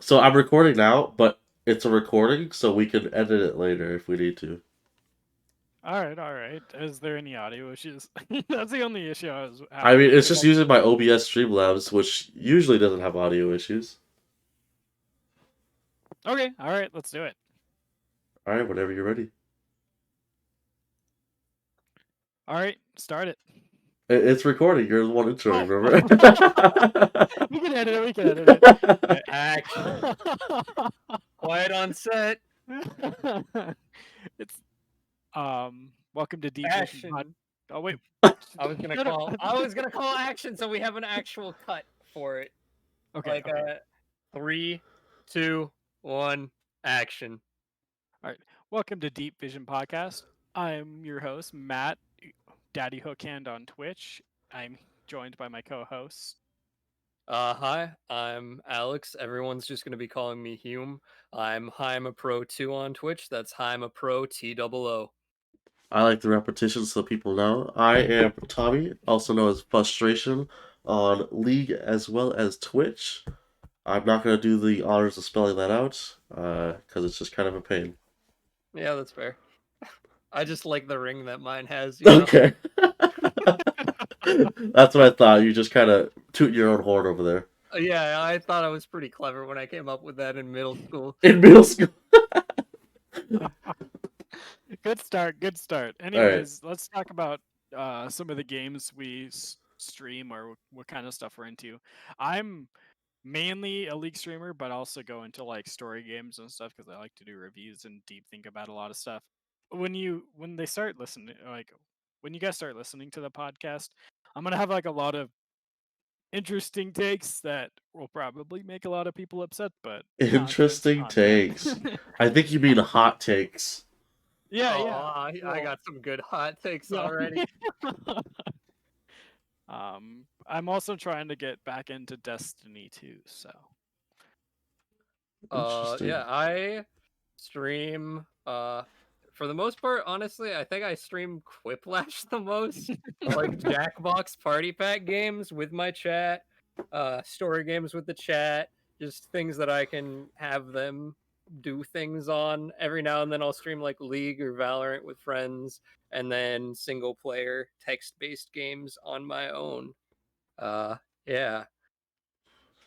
So I'm recording now, but it's a recording, so we can edit it later if we need to. All right, all right. Is there any audio issues? That's the only issue I was I having mean, it's because just using my OBS Streamlabs, which usually doesn't have audio issues. okay, all right, let's do it. All right, whenever you're ready. All right, start it. It's recording. You're the one introing, Oh, remember? we can edit it. We can edit it. Action. Quiet on set. It's welcome to DeepVision Pod. Action. Oh wait, I was gonna Shut up. call action so we have an actual cut for it. Okay, Like okay. 3, 2, 1, action. Welcome to Deep Vision Podcast. I'm your host, Matt, DaddyHookHand on Twitch. I'm joined by my co-hosts. Hi, I'm Alex. Everyone's just gonna be calling me Hume. I'm Haima Pro 2 on Twitch. That's Haima Pro TOO. I like the repetition so people know. I am Tommy, also known as Phostration, on League as well as Twitch. I'm not going to do the honors of spelling that out, because it's just kind of a pain. Yeah, that's fair. I just like the ring that mine has. You know? Okay. That's what I thought. You just kind of toot your own horn over there. Yeah, I thought I was pretty clever when I came up with that in middle school. In middle school. Good start. Good start. All right. Anyways, let's talk about some of the games we stream or what kind of stuff we're into. I'm mainly a League streamer, but also go into like story games and stuff because I like to do reviews and deep think about a lot of stuff. When they start listening, like when you guys start listening to the podcast, I'm gonna have like a lot of interesting takes that will probably make a lot of people upset, but content, Interesting takes. content. I think you mean hot takes. Yeah, Oh, yeah. I Well, got some good hot takes yeah. already. I'm also trying to get back into Destiny too, so Interesting. Yeah, I stream for the most part, honestly, I think I stream Quiplash the most. Like Jackbox Party Pack games with my chat, story games with the chat, just things that I can have them do things on. Every now and then I'll stream like League or Valorant with friends, and then single player text-based games on my own. Yeah.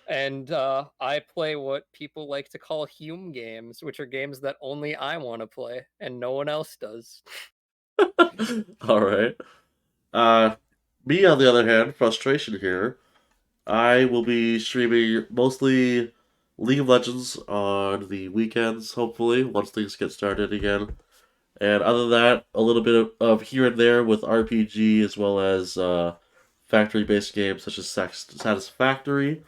And I play what people like to call Hume games, which are games that only I want to play and no one else does. All right. Uh, Me on the other hand, frustration here. I will be streaming mostly League of Legends on the weekends, hopefully, once things get started again. And other than that, a little bit of here and there with RPG as well as factory based games such as Satisfactory.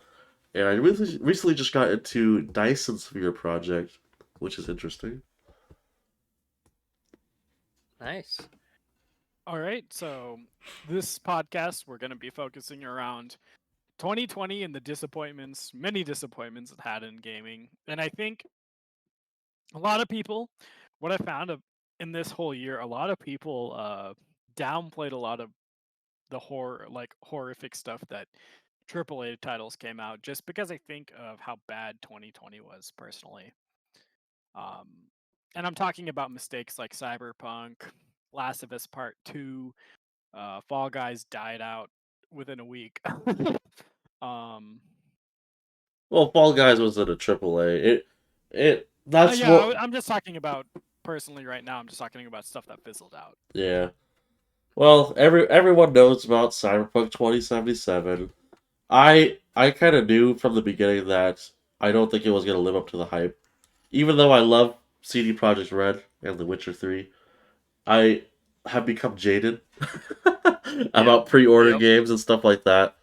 And I recently just got into Dyson Sphere Project, which is interesting. Nice. all right. So this podcast we're going to be focusing around 2020 and the disappointments, many disappointments it had in gaming. And I think a lot of people, what I found in this whole year, a lot of people downplayed a lot of the horrific stuff that AAA titles came out just because I think of how bad 2020 was personally. Um, and I'm talking about mistakes like Cyberpunk, Last of Us Part 2, Fall Guys died out within a week. um, Well, Fall Guys was in a AAA. That's yeah, what. I'm just talking about personally right now. I'm just talking about stuff that fizzled out. Yeah. Well, everyone knows about Cyberpunk 2077. I kind of knew from the beginning that I don't think it was gonna live up to the hype. Even though I love CD Projekt Red and The Witcher 3, I have become jaded Yeah. about pre-order Yep. games and stuff like that.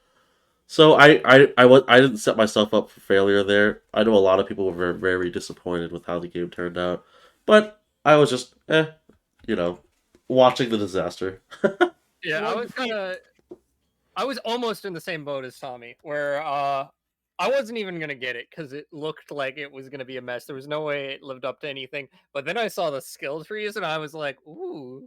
So I didn't set myself up for failure there. I know a lot of people were very, very disappointed with how the game turned out, but I was just you know, watching the disaster. Yeah, Well, I was almost in the same boat as Tommy, where I wasn't even gonna get it because it looked like it was gonna be a mess. There was no way it lived up to anything. But then I saw the skill trees and I was like, ooh,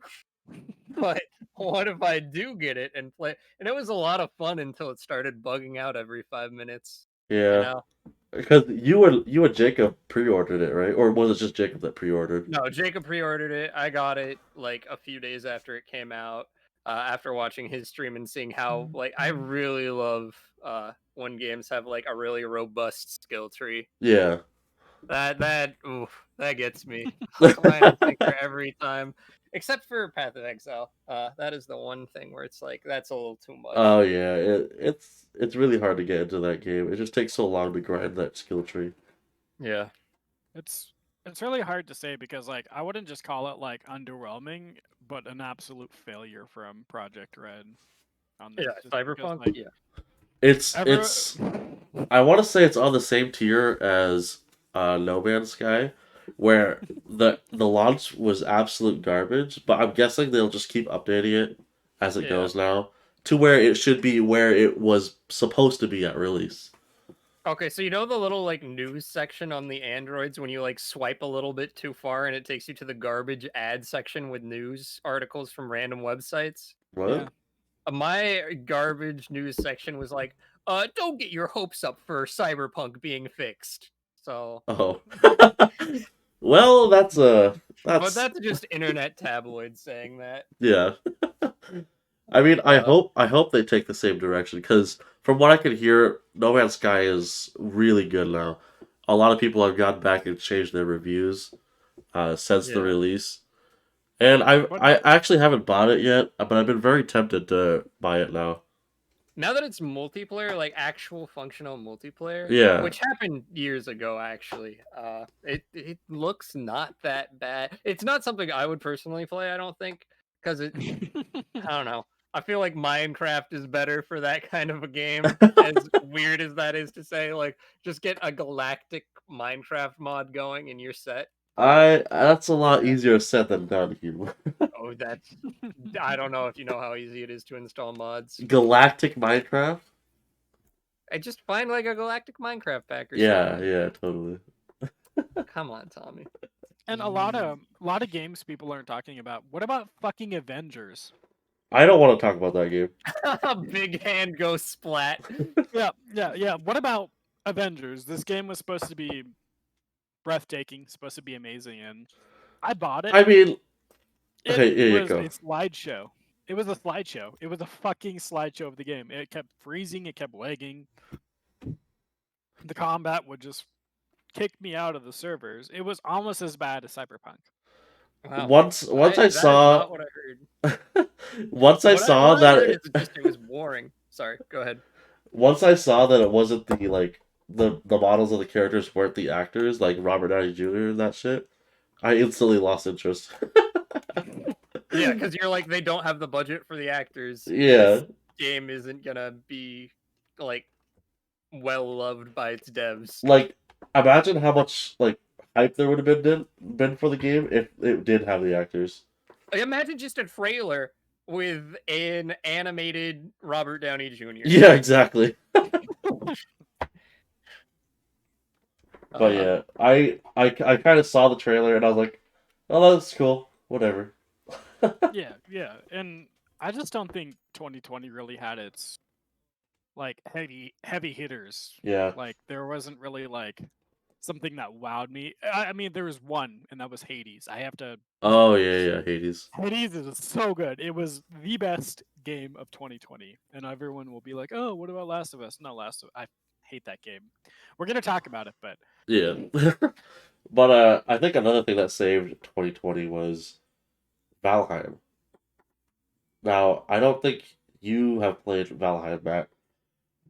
but what if I do get it and play? And it was a lot of fun until it started bugging out every 5 minutes. You Yeah. know? Because you and Jacob pre-ordered it, right? Or was it just Jacob that pre-ordered? No, Jacob pre-ordered it. I got it like a few days after it came out. After watching his stream and seeing how like I really love when games have like a really robust skill tree. Yeah. That gets me. Hook, line, and sinker every time. Except for Path of Exile. That is the one thing where it's like that's a little too Oh much. yeah, it's really hard to get into that game. It just takes so long to grind that skill tree. Yeah. It's it's really hard to say because like I wouldn't just call it like underwhelming, but an absolute failure from Project Red on this. Yeah, Just because Cyberpunk. like Yeah. ever It's I want to say it's on the same tier as No Man's Sky, where the launch was absolute garbage, but I'm guessing they'll just keep updating it as it Yeah. goes now to where it should be where it was supposed to be at release. Okay, so you know the little like news section on the Androids when you like swipe a little bit too far and it takes you to the garbage ad section with news articles from random websites? yeah. What? My garbage news section was like, don't get your hopes up for Cyberpunk being fixed. So, Oh. Well, but that's that's just internet tabloids saying that. yeah. I mean, Uh, I hope they take the same direction because from what I can hear, No Man's Sky is really good now. A lot of people have gone back and changed their reviews since the yeah. release, and But I actually haven't bought it yet, but I've been very tempted to buy it now. Now that it's multiplayer, like actual functional multiplayer, Yeah, which happened years ago, actually, it looks not that bad. It's not something I would personally play, I don't think, because I don't know. I feel like Minecraft is better for that kind of a game. As weird as that is to say, like just get a galactic Minecraft mod going and you're set. I that's a lot Yeah. easier said than done, Hugh. Oh, that's I don't know if you know how easy it is to install mods. Galactic Minecraft. I just find like a galactic Minecraft pack or Yeah, something. yeah, totally. Come on, Tommy. and a lot of games people aren't talking about. What about fucking Avengers? I don't want to talk about that game. Big hand goes splat. Yeah. What about Avengers? This game was supposed to be breathtaking, supposed to be amazing, and I bought it. I mean, It okay, yeah, you was go. a slideshow. It was a slideshow. It was a fucking slideshow of the game. It kept freezing. It kept lagging. The combat would just kick me out of the servers. It was almost as bad as Cyberpunk. Wow. Once I That is saw not what I heard. once I saw What I that heard is just it was boring. Sorry, go ahead. once I saw that it wasn't the like the models of the characters weren't the actors like Robert Downey Jr. and that shit, I instantly lost interest. Yeah, because you're like they don't have the budget for the actors. Yeah, This game isn't gonna be like well loved by its devs. like imagine how much like hype there would have been for the game if it did have the actors. Imagine just a trailer with an animated Robert Downey Jr. Yeah, exactly. But Uh, yeah, I kind of saw the trailer and I was like, oh, that's cool. Whatever. Yeah, and I just don't think 2020 really had its like heavy hitters. Yeah. Like there wasn't really like something that wowed me. I mean, there was one, and that was Hades. I have to. Oh yeah, yeah, Hades. Hades is so good. It was the best game of 2020, and everyone will be like, "Oh, what about Last of Us?" No, I hate that game. We're gonna talk about it, but Yeah. But I think another thing that saved 2020 was Valheim. Now, I don't think you have played Valheim, Matt,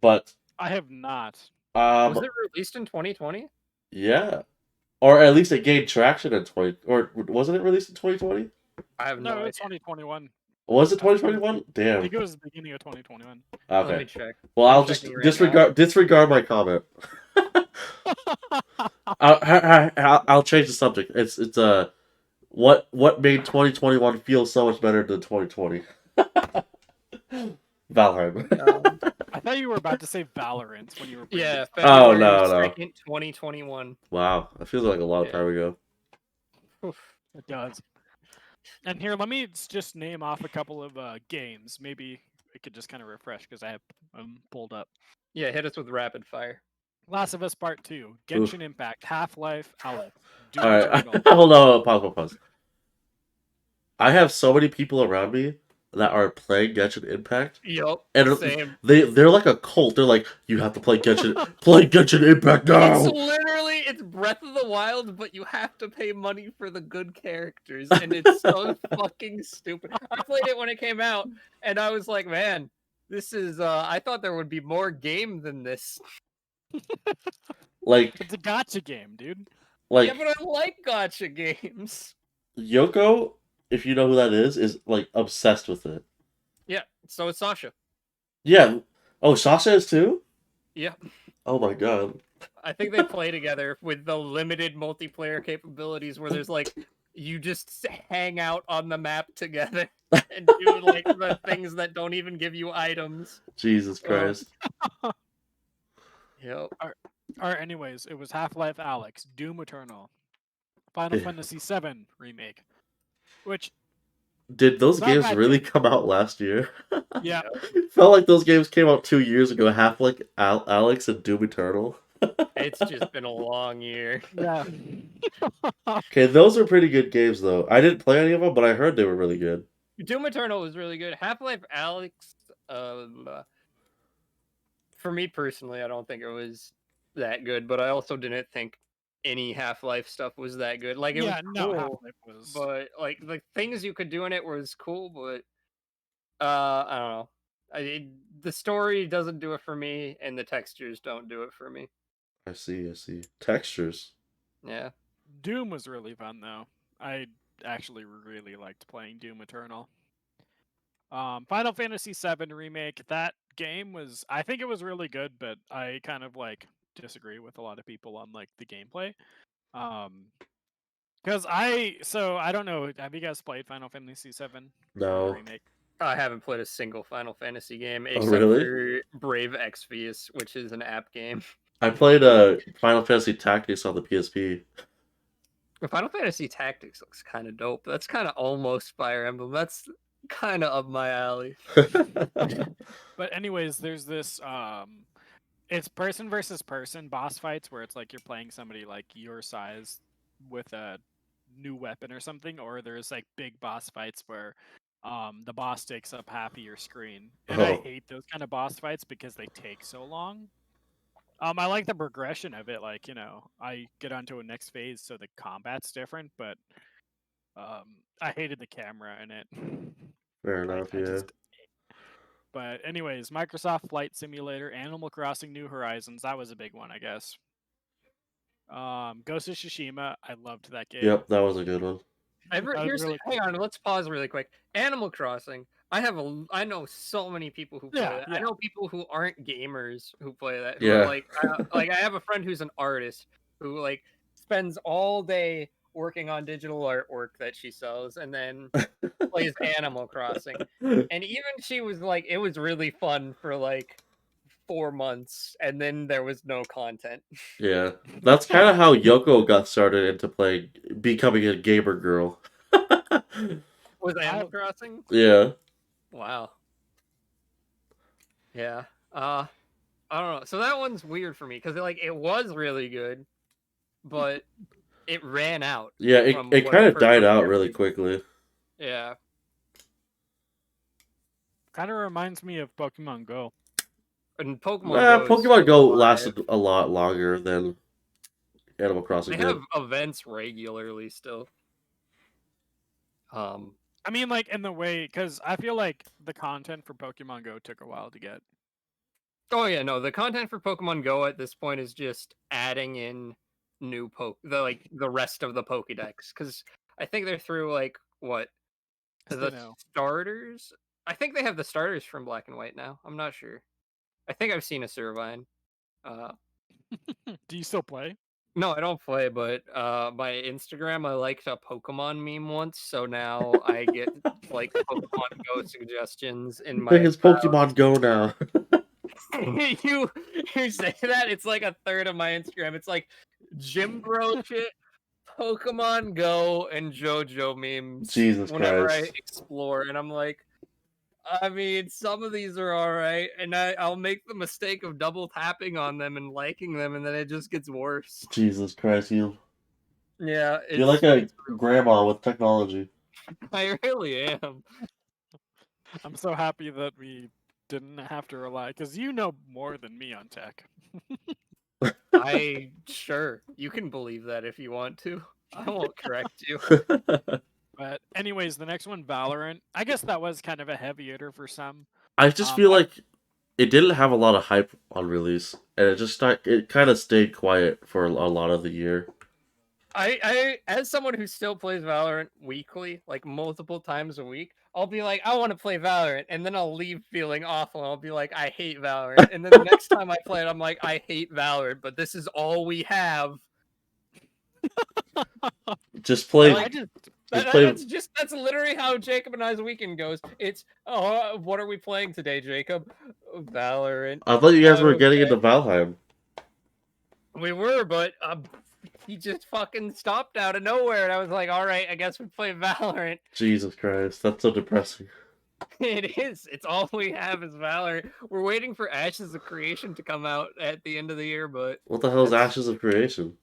but I have not. was um it released in 2020? yeah, or at least it gained traction in 20 or wasn't it released in 2020? I have no No, idea. it's 2021. Was it I think it was. 2021? I Damn. think it was the beginning of 2021. Let me Okay. check. Well, I'm I'll just checking right now. disregard my comment. I'll change the subject. It's what made 2021 feel so much better than 2020? Valheim. I thought you were about to say Valorant when you were. Yeah, Oh, February no, no. 2nd, 2021. Wow, that feels like a long Yeah. time ago. Oof. It does. And here, let me just name off a couple of games. Maybe I could just kind of refresh because I have pulled up. Yeah, hit us with rapid fire. Last of Us Part 2, Oof. Genshin Impact, Half-Life, Aleph, Doom All right, Eternal. hold on, pause. I have so many people around me that are playing Genshin Impact, Yup, and same. they're like a cult. They're like, you have to play Genshin Impact It's now. literally it's Breath of the Wild, but you have to pay money for the good characters, and it's so fucking stupid. I played it when it came out, and I was like, man, this is I thought there would be more game than this. Like, It's a gotcha game, dude. Yeah, like but I like gotcha games. Yoko, if you know who that is like obsessed with it. Yeah, so is Sasha. Yeah. Oh, Sasha is too? Yeah. Oh my god. I think they play together with the limited multiplayer capabilities where there's like you just hang out on the map together and do like the things that don't even give you items. Jesus Christ. Yep. Alright, anyways, it was Half-Life Alyx, Doom Eternal, Final Fantasy VII Remake, which, Did those not a games bad really game. come out last year? Yeah. Felt like those games came out 2 years ago. Half like Alex and Doom Eternal. It's just been a long year. Yeah. Okay, those are pretty good games though. I didn't play any of them, but I heard they were really good. Doom Eternal was really good. Half-Life Alyx, for me personally, I don't think it was that good, but I also didn't think any Half-Life stuff was that good. Like it was Yeah, no, cool, Half-Life was. but like the things you could do in it was cool, but I don't know. The story doesn't do it for me, and the textures don't do it for me. I see. Textures. Yeah. Doom was really fun though. I actually really liked playing Doom Eternal. Final Fantasy VII Remake, that game was, I think it was really good, but I kind of like disagree with a lot of people on like the gameplay. Because I don't know, have you guys played Final Fantasy VII No. Remake? I haven't played a single Final Fantasy game Oh, except really? for Brave Exvius, which is an app game. I played Final Fantasy Tactics on the PSP. Final Fantasy Tactics looks kind of dope. That's kind of almost Fire Emblem. That's kind of up my alley. But anyways, there's this it's person versus person boss fights where it's like you're playing somebody like your size with a new weapon or something, or there's like big boss fights where the boss takes up half of your screen. And I Oh, hate those kind of boss fights because they take so long. I like the progression of it, like, you know, I get onto a next phase so the combat's different, but I hated the camera in it. fair Like enough. I Yeah. just But anyways, Microsoft Flight Simulator, Animal Crossing New Horizons, that was a big one, I guess. Ghost of Tsushima, I loved that game. Yep, that was a good one. That was really Hang cool. on, let's pause really quick. Animal Crossing. I know so many people who play Yeah, that. I yeah. know people who aren't gamers who play that. Who Yeah. are like I have a friend who's an artist who like spends all day working on digital artwork that she sells and then plays Animal Crossing. And even she was like, it was really fun for like 4 months, and then there was no content. Yeah. That's kind of how Yoko got started into playing, becoming a gamer girl. Was Animal Crossing? Yeah. Wow. Yeah. I don't know. So that one's weird for me because like it was really good, but it ran out. Yeah, From it what kind I've of heard died from out really everybody. quickly. Yeah. Kind of reminds me of Pokemon Go. And Pokemon Go is Pokemon still Go alive. lasted a lot longer than Animal Crossing They did. have events regularly still. I mean, like, in the way, because I feel like the content for Pokemon Go took a while to get. Oh yeah, no, the content for Pokemon Go at this point is just adding in new the rest of the Pokédex because I think they're through like what the know. starters. I think they have the starters from Black and White now. I'm not sure. I think I've seen a Servine. Do you still play? No, I don't play, but my Instagram, I liked a Pokemon meme once, so now I get like Pokemon Go suggestions in Big my as Pokemon Go now. you you say that it's like a third of my Instagram. It's like Gym Bro shit, Pokemon Go, and JoJo memes. Jesus Whenever I Christ. explore, and I'm like, I mean, some of these are all right, and I'll make the mistake of double tapping on them and liking them, and then it just gets worse. Jesus Christ, Yeah, you're like a it's grandma with technology. I really am. I'm so happy that we didn't have to rely, because you know more than me on tech. Sure, you can believe that if you want to. I won't correct you. But anyways, the next one, Valorant. I guess that was kind of a heavy hitter for some. I just feel like it didn't have a lot of hype on release, and it kind of stayed quiet for a lot of the year. I as someone who still plays Valorant weekly, like multiple times a week, I'll be like, I want to play Valorant, and then I'll leave feeling awful. I'll be like, I hate Valorant, and then the next time I play it, I'm like, I hate Valorant, but this is all we have. Just play. I just That's literally how Jacob and I's weekend goes. It's what are we playing today, Jacob? Valorant. I thought you guys were Okay. getting into Valheim. We were, but he just fucking stopped out of nowhere, and I was like, all right, I guess we play Valorant. Jesus Christ, that's so depressing. It is. It's all we have is Valorant. We're waiting for Ashes of Creation to come out at the end of the year, but What the hell is Ashes of Creation?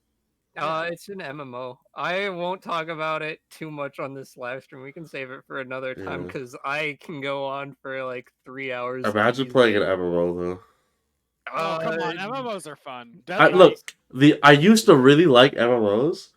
it's an MMO. I won't talk about it too much on this live stream. We can save it for another time Yeah. because I can go on for like 3 hours. Imagine playing an MMO though. oh come on, MMOs are fun. Look, I used to really like MMOs,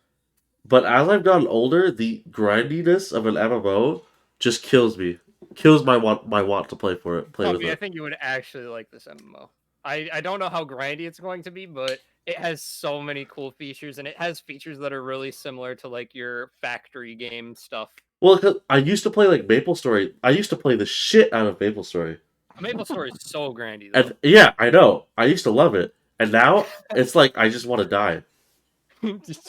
but as I've gotten older, the grindiness of an MMO just kills me. Kills my want to play for it. Play with I it. think you would actually like this MMO. I don't know how grindy it's going to be, but it has so many cool features, and it has features that are really similar to like your factory game stuff. Well, 'cause I used to play like MapleStory. I used to play the shit out of MapleStory. MapleStory is so grindy, though. And yeah, I know. I used to love it, and now it's like I just want to die.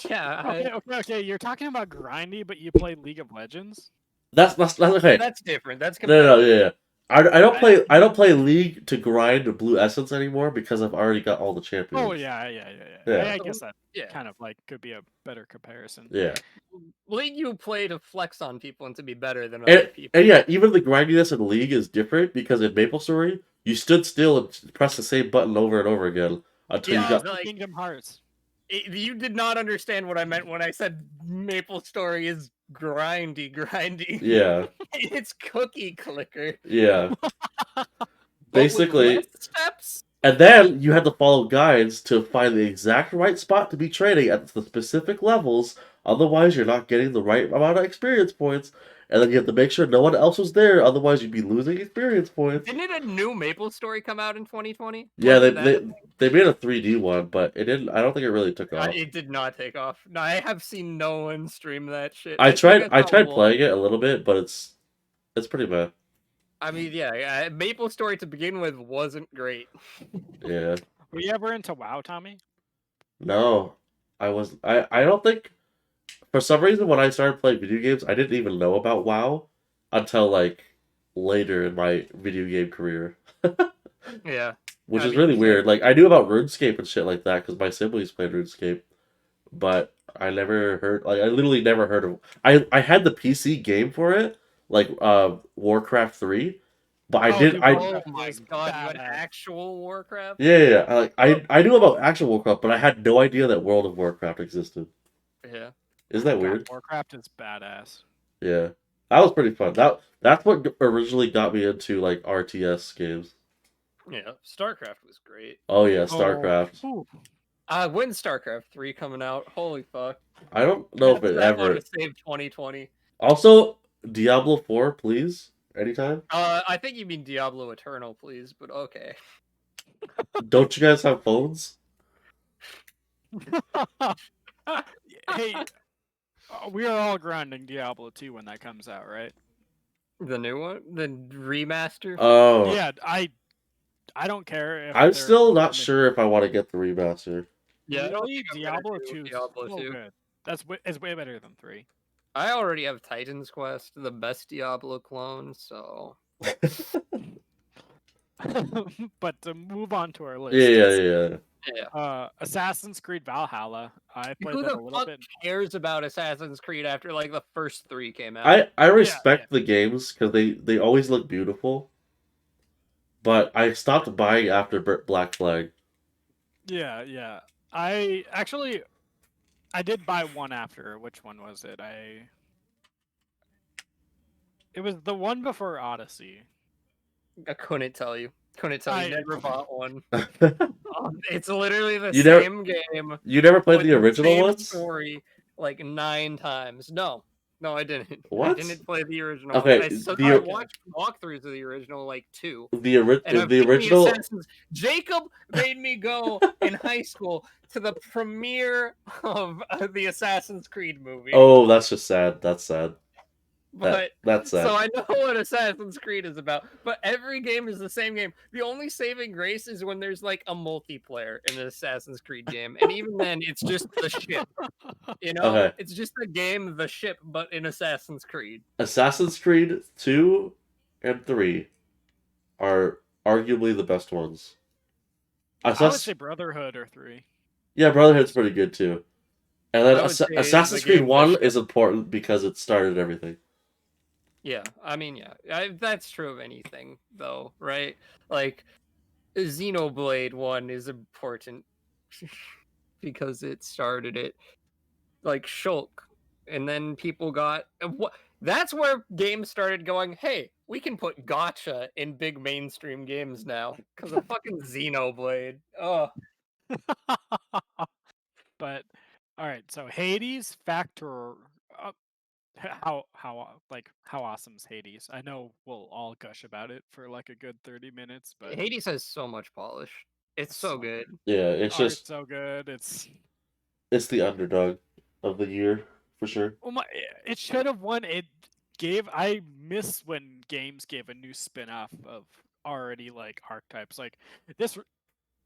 Yeah. Okay. You're talking about grindy, but you play League of Legends. That's okay. That's different. That's No, yeah. I don't play League to grind Blue Essence anymore because I've already got all the champions. Oh yeah. Yeah. I guess that Yeah. kind of like could be a better comparison. Yeah. League you play to flex on people and to be better than other people. And yeah, even the grindiness in League is different because in MapleStory you stood still and pressed the same button over and over again until you got like Kingdom Hearts. You did not understand what I meant when I said MapleStory is grindy. Yeah. It's cookie clicker. Yeah. But Basically, with less steps. and then you had to follow guides to find the exact right spot to be trading at the specific levels. Otherwise, you're not getting the right amount of experience points. And then you have to make sure no one else was there. Otherwise, you'd be losing experience points. Didn't a new MapleStory come out in 2020? Yeah, they made a 3D one, but it didn't. I don't think it really took off. It did not take off. No, I have seen no one stream that shit. I tried playing it a little bit, but it's pretty bad. I mean, yeah, MapleStory to begin with wasn't great. Yeah. Were you ever into WoW, Tommy? No, I don't think. For some reason, when I started playing video games, I didn't even know about WoW until like later in my video game career. Yeah. Which is really weird. Like I knew about RuneScape and shit like that because my siblings played RuneScape, but I never heard. Like I literally never heard of. I had the PC game for it, like Warcraft 3, but I didn't. Oh my god! You had actual Warcraft? Yeah. I knew about actual Warcraft, but I had no idea that World of Warcraft existed. Yeah. Isn't that weird? Warcraft is badass. Yeah, that was pretty fun. That's what originally got me into like RTS games. Yeah, StarCraft was great. Oh yeah, StarCraft. When's StarCraft 3 coming out? Holy fuck! I don't know if it ever. Save 2020. Also, Diablo 4, please, anytime. I think you mean Diablo Eternal, please, but okay. Don't you guys have phones? Hey, we are all grinding Diablo 2 when that comes out, right? The new one, the remaster. Oh yeah, I don't care. If I'm still not sure if I want to get the remaster. Yeah, really? Diablo 2 is Diablo so 2. good. It's way better than 3. I already have Titan's Quest, the best Diablo clone, so. But to move on to our list. Yeah. Assassin's Creed Valhalla. I played Who that the a little fuck bit. cares about Assassin's Creed after like the first 3 came out? I respect the games because they always look beautiful, but I stopped buying after Black Flag. Yeah. I actually I did buy one after. Which one was it? It was the one before Odyssey. I couldn't tell you. Couldn't tell you. I Never bought one. you It's literally the never same game you never played with the the original same ones? story like 9 times. No, I didn't. I What? didn't play the original ones. Okay, I the watched walkthroughs of the original like 2. And I've the beaten the original Assassins. Jacob made me go in high school to the premiere of the Assassin's Creed movie. Oh, that's just sad. That's sad. But That's sad. so I know what Assassin's Creed is about, but every game is the same game. The only saving grace is when there's like a multiplayer in an Assassin's Creed game, and even then, it's just the ship. You know, Okay. it's just a game, the ship, but in Assassin's Creed. Assassin's Creed 2 and 3 are arguably the best ones. I would say Brotherhood or 3. Yeah, Brotherhood's pretty good too. And then I would say Assassin's the Creed game, the 1 ship. is important because it started everything. Yeah, I mean, yeah, that's true of anything, though, right? Like, Xenoblade 1 is important because it started it. Like Shulk, and then people got what? That's where games started going. Hey, we can put gotcha in big mainstream games now because of fucking Xenoblade. Oh, But all right, so Hades Factor. Uh, how awesome is Hades? I know we'll all gush about it for like a good 30 minutes, but Hades has so much polish. It's so good. Yeah, The it's art's just so good. it's the underdog of the year for sure. Oh my! It should have won. I miss when games gave a new spin-off of already like archetypes. Like this,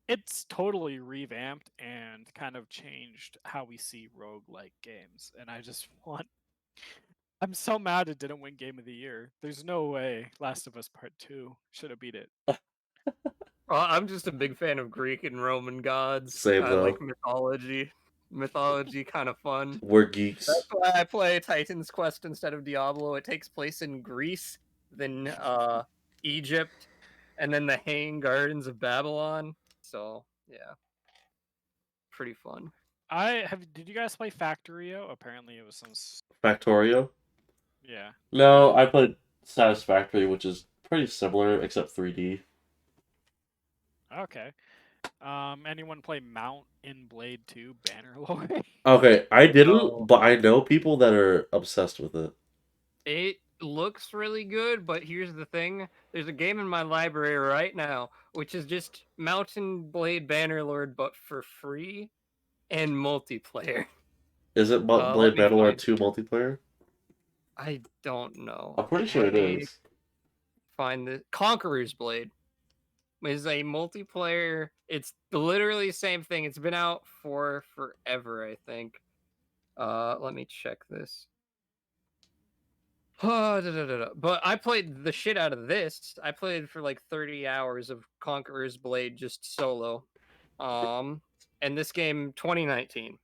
it's totally revamped and kind of changed how we see roguelike games. And I just want. I'm so mad it didn't win Game of the Year. There's no way Last of Us Part 2 should have beat it. I'm just a big fan of Greek and Roman gods. Same I though. like mythology. Mythology kind of fun. We're That's geeks. why I play Titan's Quest instead of Diablo. It takes place in Greece, then Egypt, and then the Hanging Gardens of Babylon. So yeah, pretty fun. Did you guys play Factorio? Apparently it was some. Factorio? Yeah. No, I played Satisfactory, which is pretty similar except 3D. Okay. Anyone play Mount in Blade 2 Bannerlord? Okay, I didn't, No. but I know people that are obsessed with it. It looks really good, but here's the thing. There's a game in my library right now, which is just Mountain Blade Bannerlord, but for free and multiplayer. Is it Let Blade me Bannerlord find 2 multiplayer? I don't know. I'm pretty sure Let it me is. find the Conqueror's Blade is a multiplayer. It's literally the same thing. It's been out for forever, I think. Let me check this. But I played the shit out of this. I played for like 30 hours of Conqueror's Blade just solo. And this game 2019,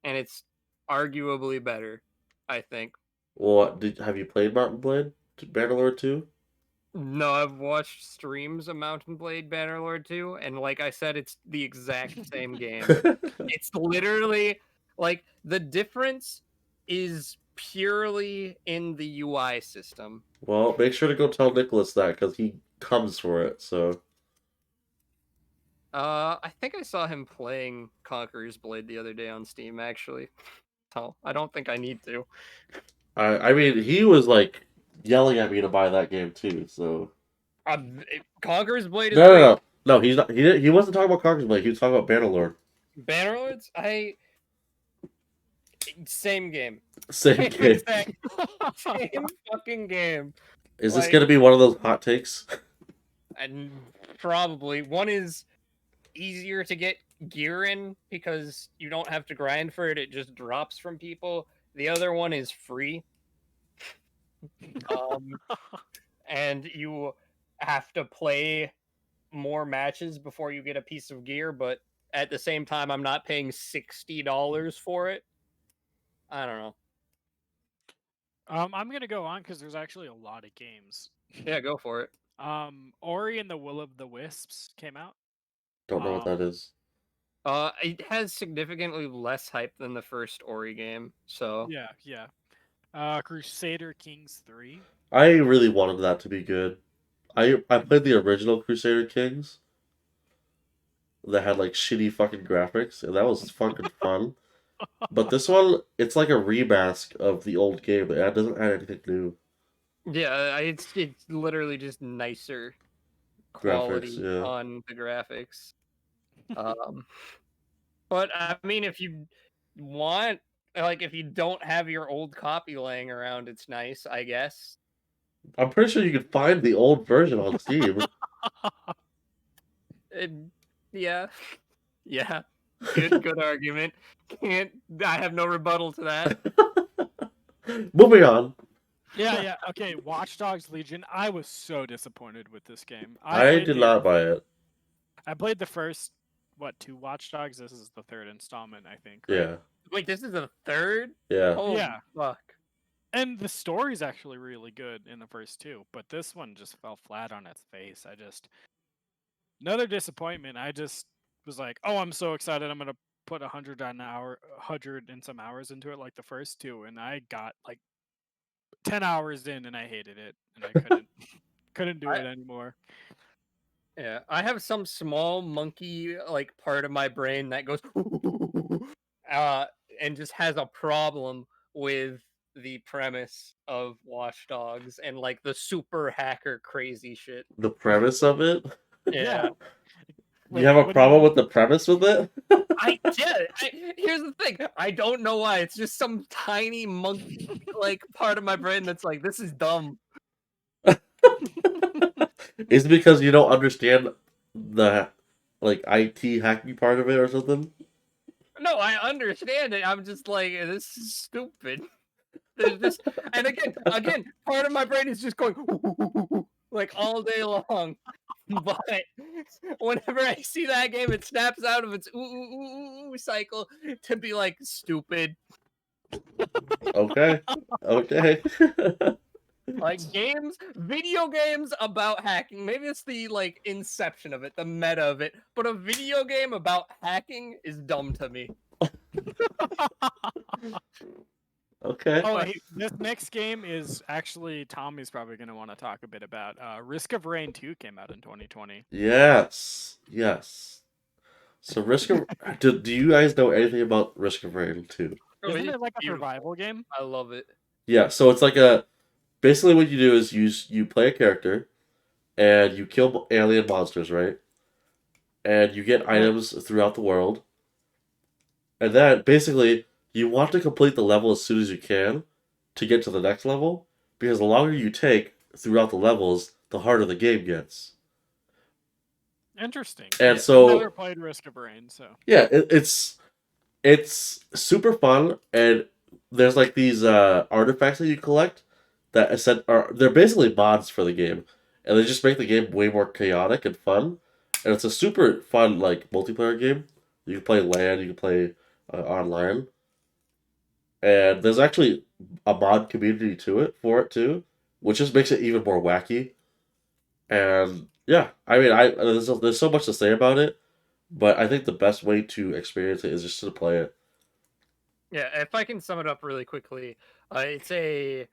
and it's arguably better, I think. Have you played Mountain Blade? Bannerlord 2? No, I've watched streams of Mountain Blade Bannerlord 2, and like I said, it's the exact same game. It's literally like the difference is purely in the UI system. Well, make sure to go tell Nicholas that because he comes for it. So I think I saw him playing Conqueror's Blade the other day on Steam, actually. So I don't think I need to. I mean, he was like yelling at me to buy that game too. So Conqueror's Blade is no, no, great. no, no. He's not. He wasn't talking about Conqueror's Blade. He was talking about Bannerlord. Bannerlords, same game. Same game. Same fucking game. Is this Like, gonna be one of those hot takes? and probably one is easier to get gear in because you don't have to grind for it, it just drops from people. The other one is free. And you have to play more matches before you get a piece of gear, but at the same time I'm not paying $60 for it. I don't know. I'm gonna go on because there's actually a lot of games. Yeah, go for it. Ori and the Will of the Wisps came out. Don't know what that is. It has significantly less hype than the first Ori game, so Yeah. Crusader Kings 3. I really wanted that to be good. I played the original Crusader Kings that had like shitty fucking graphics, and that was fucking fun. But this one, it's like a remask of the old game. It doesn't add anything new. yeah, it's literally just nicer Graphics, quality yeah. on the graphics. Um, but I mean, if you want, like, if you don't have your old copy laying around, it's nice, I guess. I'm pretty sure you could find the old version on Steam. It, yeah, yeah, good argument. Can't I have no rebuttal to that. Moving on. Yeah. Okay, Watch Dogs Legion. I was so disappointed with this game. I did not buy it. I played the first 2 Watch Dogs. This is the third installment, I think, right? Yeah. Wait, this is the third? Yeah. Holy Yeah. fuck. And the story's actually really good in the first 2, but this one just fell flat on its face. Another disappointment. I just was like, "Oh, I'm so excited. I'm going to put 100 and some hours into it like the first 2." And I got like 10 hours in and I hated it and I couldn't do it anymore. Yeah, I have some small monkey like part of my brain that goes uh and just has a problem with the premise of Watch Dogs and like the super hacker crazy shit. The premise of it? Yeah. You have a problem with the premise with it? I did. Here's the thing. I don't know why. It's just some tiny monkey like part of my brain that's like, this is dumb. Is it because you don't understand the like IT hacking part of it or something? No, I understand it. I'm just like, this is stupid. There's this, and again, part of my brain is just going like all day long. But whenever I see that game, it snaps out of its cycle to be like stupid. Okay. Okay. Like video games about hacking. Maybe it's the like inception of it, the meta of it. But a video game about hacking is dumb to me. Okay. Oh, hey, this next game is actually Tommy's probably going to want to talk a bit about. Risk of Rain 2 came out in 2020. Yes. Yes. So Risk of do you guys know anything about Risk of Rain 2? Isn't it like a Beautiful. survival game? I love it. Yeah, so it's like a basically what you do is you play a character and you kill alien monsters, right? And you get items throughout the world. And then basically you want to complete the level as soon as you can to get to the next level because the longer you take throughout the levels, the harder the game gets. Interesting. And Yeah, so I've never played Risk of Rain, so yeah, it's super fun and there's like these artifacts that you collect that are they're basically mods for the game and they just make the game way more chaotic and fun and it's a super fun like multiplayer game. You can play LAN, you can play online, and there's actually a mod community for it too, which just makes it even more wacky. And yeah, I mean, there's so much to say about it, but I think the best way to experience it is just to play it. Yeah, if I can sum it up really quickly, it's a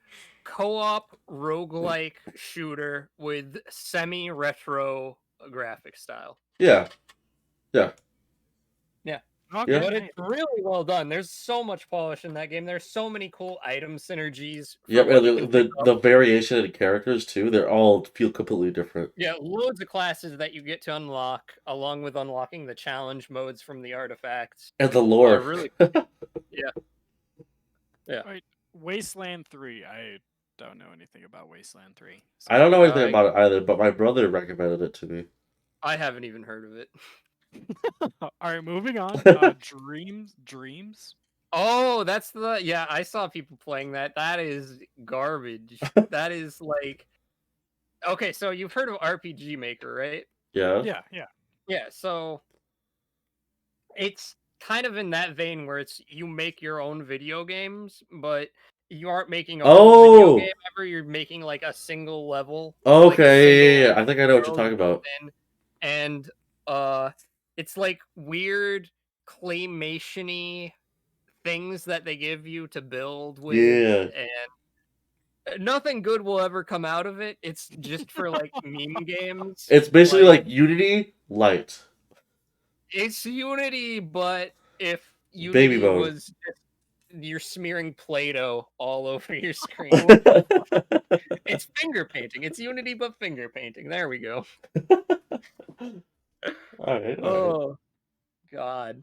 co-op roguelike shooter with semi-retro graphic style. Yeah, yeah, Yeah. okay, yeah. But nice. it's really well done. There's so much polish in that game. There's so many cool item synergies for Yep, what and you can pick up. the variation in characters too, they're all feel completely different. Yeah, loads of classes that you get to unlock, along with unlocking the challenge modes from the artifacts. And the lore. Really, yeah. Wait, Wasteland 3. I don't know anything about Wasteland 3. I don't know anything I about it either, but my brother recommended it to me. I haven't even heard of it. All right, moving on. Dreams. Oh, that's yeah, I saw people playing that. That is garbage. That is like okay, so you've heard of RPG Maker, right? Yeah. Yeah. Yeah, so it's kind of in that vein where it's you make your own video games, but you aren't making a whole video game ever. You're making like a single level. Like a Okay, single yeah. I think I know what you're world talking about. in, and it's like weird claymation-y things that they give you to build with, Yeah. and nothing good will ever come out of it. It's just for like meme games. It's basically like Unity light. It's Unity, but if Baby Unity mode. was just you're smearing Play-Doh all over your screen. It's finger painting. It's Unity, but finger painting. There we go. Alright. Oh, God.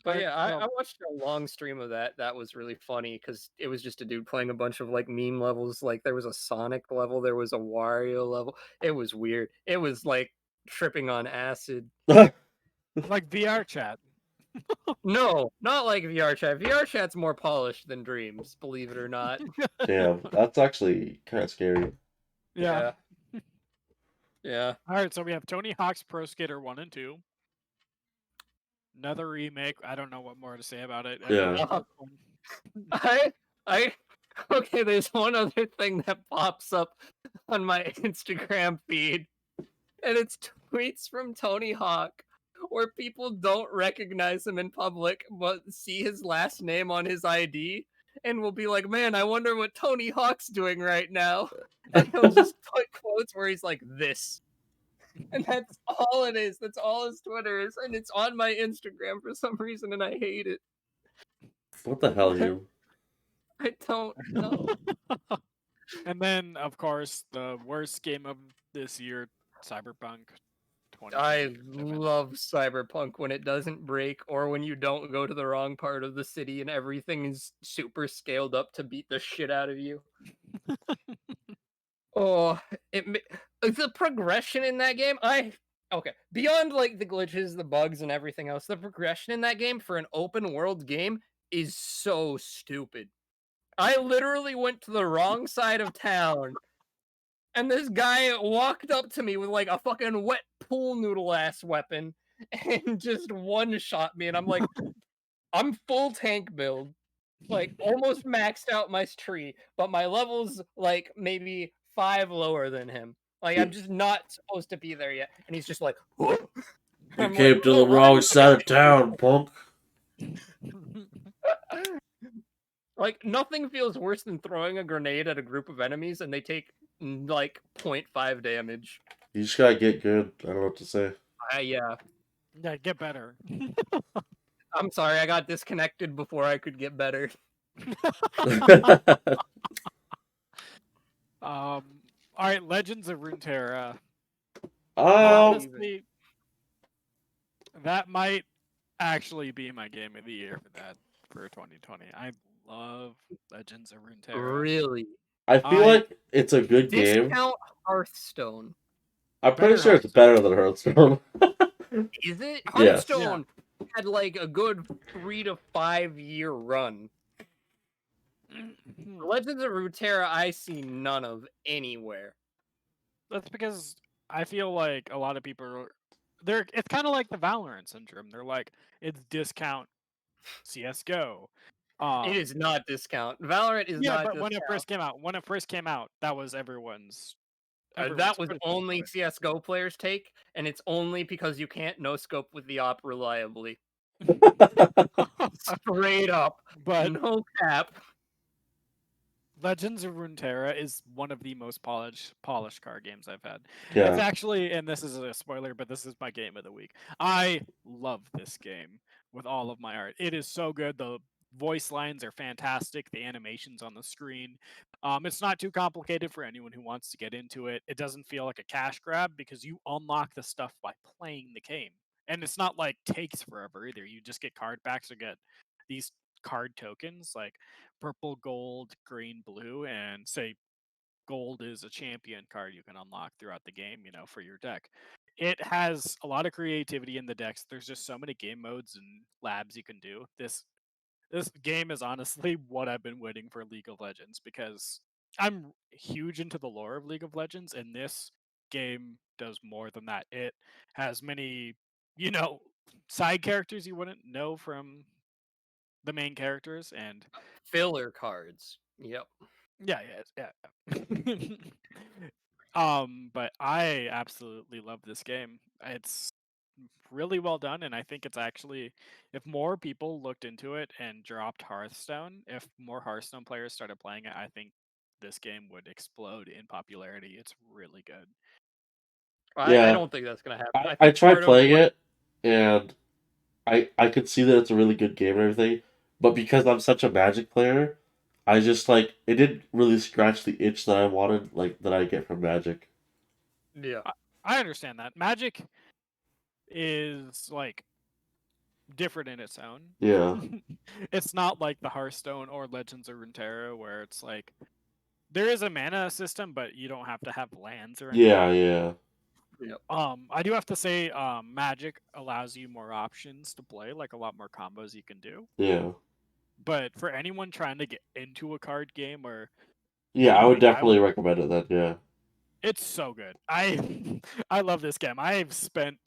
But Alright, yeah, well, I watched a long stream of that. That was really funny because it was just a dude playing a bunch of like meme levels. Like there was a Sonic level, there was a Wario level. It was weird. It was like tripping on acid. like VR chat. No, not like VR chat. VR chat's more polished than Dreams, believe it or not. Damn, that's actually kind of scary. Yeah. Yeah. All right, so we have Tony Hawk's Pro Skater 1 and 2. Another remake. I don't know what more to say about it. Yeah. I okay, there's one other thing that pops up on my Instagram feed, and it's tweets from Tony Hawk where people don't recognize him in public but see his last name on his ID and will be like, "Man, I wonder what Tony Hawk's doing right now." And he'll just put quotes where he's like, "This." And that's all it is. That's all his Twitter is, and it's on my Instagram for some reason, and I hate it. What the hell, you? I don't know. And then, of course, the worst game of this year, Cyberpunk I 2077. love Cyberpunk when it doesn't break or when you don't go to the wrong part of the city and everything is super scaled up to beat the shit out of you. Oh, the progression in that game, okay, beyond like the glitches, the bugs and everything else, the progression in that game for an open world game is so stupid. I literally went to the wrong side of town and this guy walked up to me with like a fucking wet pool noodle ass weapon and just one shot me. And I'm like, I'm full tank build, like almost maxed out my tree, but my level's like maybe 5 lower than him. Like I'm just not supposed to be there yet. And he's just like, You I'm came like, to the "Oh, wrong I'm side of town, punk. like nothing feels worse than throwing a grenade at a group of enemies and they take like 0.5 damage. You just gotta get good. I don't know what to say. Yeah. Yeah, get better. I'm sorry, I got disconnected before I could get better. All right, Legends of Runeterra. um, Honestly, that might actually be my game of the year for 2020. I love Legends of Runeterra. Really? I feel like it's a good game. Discount Hearthstone. I'm pretty Better sure it's better than Hearthstone. Is it? Yes. Hearthstone had like a good 3 to 5 year run. Legends of Runeterra, I see none of anywhere. That's because I feel like a lot of people it's kind of like the Valorant syndrome. They're like, it's discount CS:GO. It is not discount. Valorant is Yeah, not but discount. when it first came out, that was everyone's That was criticism only of it. CSGO players take, and it's only because you can't no scope with the op reliably. Straight up. But No cap. Legends of Runeterra is one of the most polished card games I've had. It's Yeah. actually, and this is a spoiler, but this is my game of the week. I love this game with all of my heart. It is so good. The voice lines are fantastic. The animations on the screen. It's not too complicated for anyone who wants to get into it. It doesn't feel like a cash grab because you unlock the stuff by playing the game, and it's not like takes forever either. You just get card packs or get these card tokens like purple, gold, green, blue, and say gold is a champion card you can unlock throughout the game, for your deck. It has a lot of creativity in the decks. There's just so many game modes and labs you can do. This game is honestly what I've been waiting for League of Legends because I'm huge into the lore of League of Legends, and this game does more than that. It has many, side characters you wouldn't know from the main characters, and Filler cards. Yep. Yeah, yeah. But I absolutely love this game. It's really well done, and I think it's actually, if more people looked into it and dropped Hearthstone, if more Hearthstone players started playing it, I think this game would explode in popularity. It's really good. I Yeah, don't think that's gonna happen. I I think tried part of playing what it, and I could see that it's a really good game and everything, but because I'm such a Magic player, I just like it didn't really scratch the itch that I wanted, like that I get from Magic. yeah. I, I understand that Magic is like different in its own. Yeah, It's not like the Hearthstone or Legends of Runeterra where it's like there is a mana system, but you don't have to have lands or yeah, anything. yeah, Yep. I do have to say, Magic allows you more options to play, like a lot more combos you can do. yeah, But for anyone trying to get into a card game or yeah. I would anything, I definitely would. recommend it then. Yeah, It's so good. I I love this game. I've spent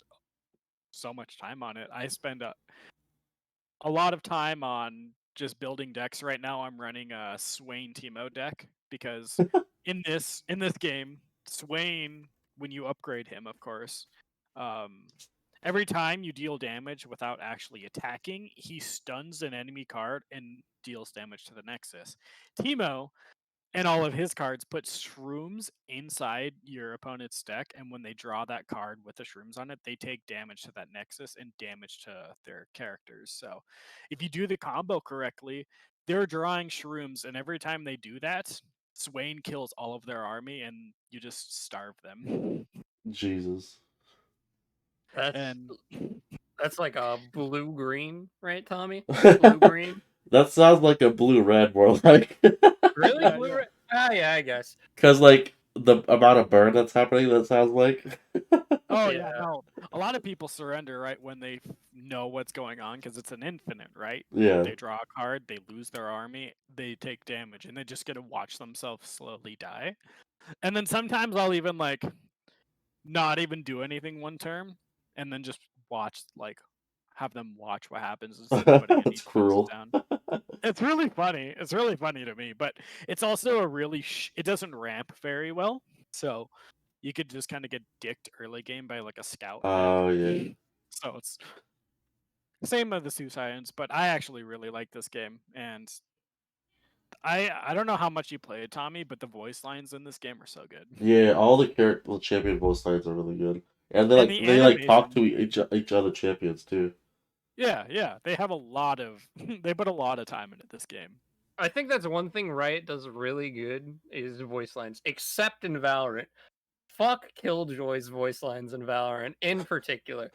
so much time on it. I spend a lot of time on just building decks. Right now, I'm running a Swain Teemo deck because in this game, Swain, when you upgrade him, of course, um, every time you deal damage without actually attacking, he stuns an enemy card and deals damage to the Nexus. Teemo and all of his cards put shrooms inside your opponent's deck, and when they draw that card with the shrooms on it, they take damage to that Nexus and damage to their characters. So, if you do the combo correctly, they're drawing shrooms, and every time they do that, Swain kills all of their army, and you just starve them. Jesus. That's And that's like a blue green, right, Tommy? Blue green. That sounds like a blue red more like. Really? yeah, Blue yeah. red? Ah, yeah, I guess. Because like the amount of burn that's happening, that sounds like. Oh yeah, Yeah. no. A lot of people surrender right when they know what's going on because it's an infinite, right? Yeah. They draw a card, they lose their army, they take damage, and they just get to watch themselves slowly die. And then sometimes I'll even like not even do anything one turn, and then just watch like have them watch what happens instead of putting any That's spells cruel. down. It's really funny. It's really funny to me, but it's also a really it doesn't ramp very well, so you could just kind of get dicked early game by like a scout deck. Oh yeah. So it's same of the Science, but I actually really like this game, and I don't know how much you played, Tommy, but the voice lines in this game are so good, Yeah, all the character champion both sides are really good. And and the they like talk animation. to each other champions too. Yeah, yeah, they have a lot of they put a lot of time into this game. I think that's one thing Riot does really good is voice lines, except in Valorant. Fuck Killjoy's voice lines in Valorant in particular.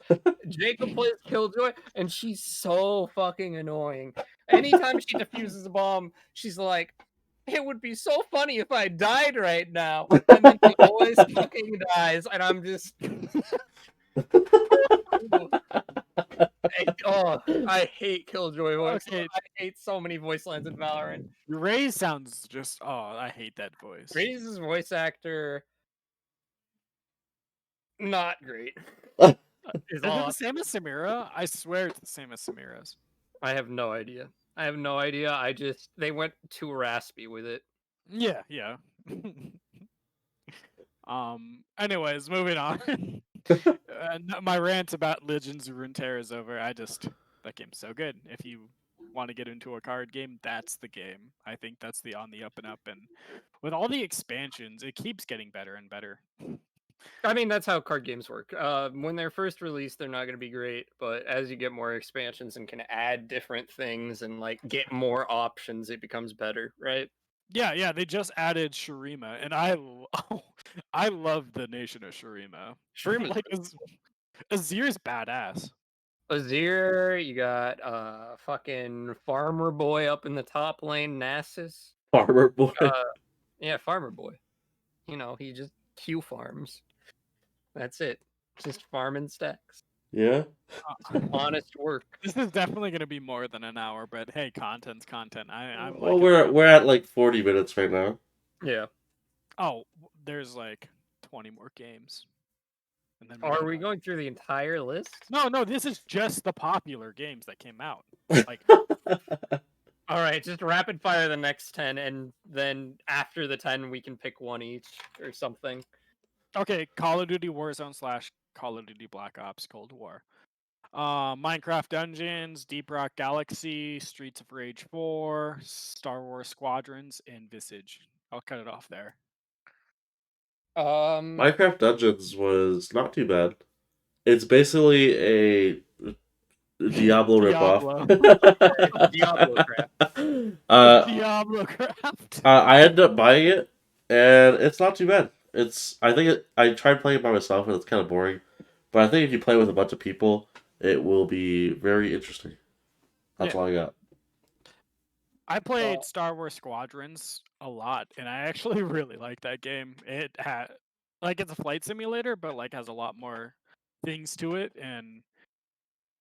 Jacob plays Killjoy, and she's so fucking annoying. Anytime she defuses a bomb, she's like, "It would be so funny if I died right now," and then she always fucking dies, and I'm just, I hate Killjoy voice. Okay, I hate so many voice lines in Valorant. Ray sounds just I hate that voice. Raise's voice actor, not great. Is Is all it I'll the same as Samira? I swear it's the same as Samira's. I have no idea. I have no idea. They went too raspy with it. Yeah, yeah. Anyways, moving on. My rant about Legends of Runeterra is over. That game's so good. If you want to get into a card game, that's the game. I think that's the on the up and up, and with all the expansions, it keeps getting better and better. I mean, that's how card games work. When they're first released, they're not going to be great, but as you get more expansions and can add different things and like get more options, it becomes better, right? Yeah, yeah, they just added Shurima, and I love the nation of Shurima. Shroom Like Azir's badass. Azir, you got fucking Farmer Boy up in the top lane, Nasus. Farmer boy. Yeah, Farmer Boy. You know, he just Q farms. That's it. Just farming stacks. Yeah. Honest work. This is definitely going to be more than an hour, but hey, content's content. I'm Well, liking the we're at like 40 minutes right now. Yeah. Oh, there's like 20 more games. And then Are we going through the entire list? No, this is just the popular games that came out. Like All right, just rapid fire the next 10 and then after the 10, we can pick one each or something. Okay, Call of Duty Warzone / Call of Duty Black Ops Cold War. Minecraft Dungeons, Deep Rock Galaxy, Streets of Rage 4, Star Wars Squadrons, and Visage. I'll cut it off there. Minecraft Dungeons was not too bad. It's basically a Diablo ripoff. Diablo crap. Diablo craft. I ended up buying it, and it's not too bad. I tried playing it by myself, and it's kind of boring. But I think if you play with a bunch of people, it will be very interesting. That's all I got. I played Star Wars Squadrons a lot, and I actually really like that game. It had it's a flight simulator, but has a lot more things to it, and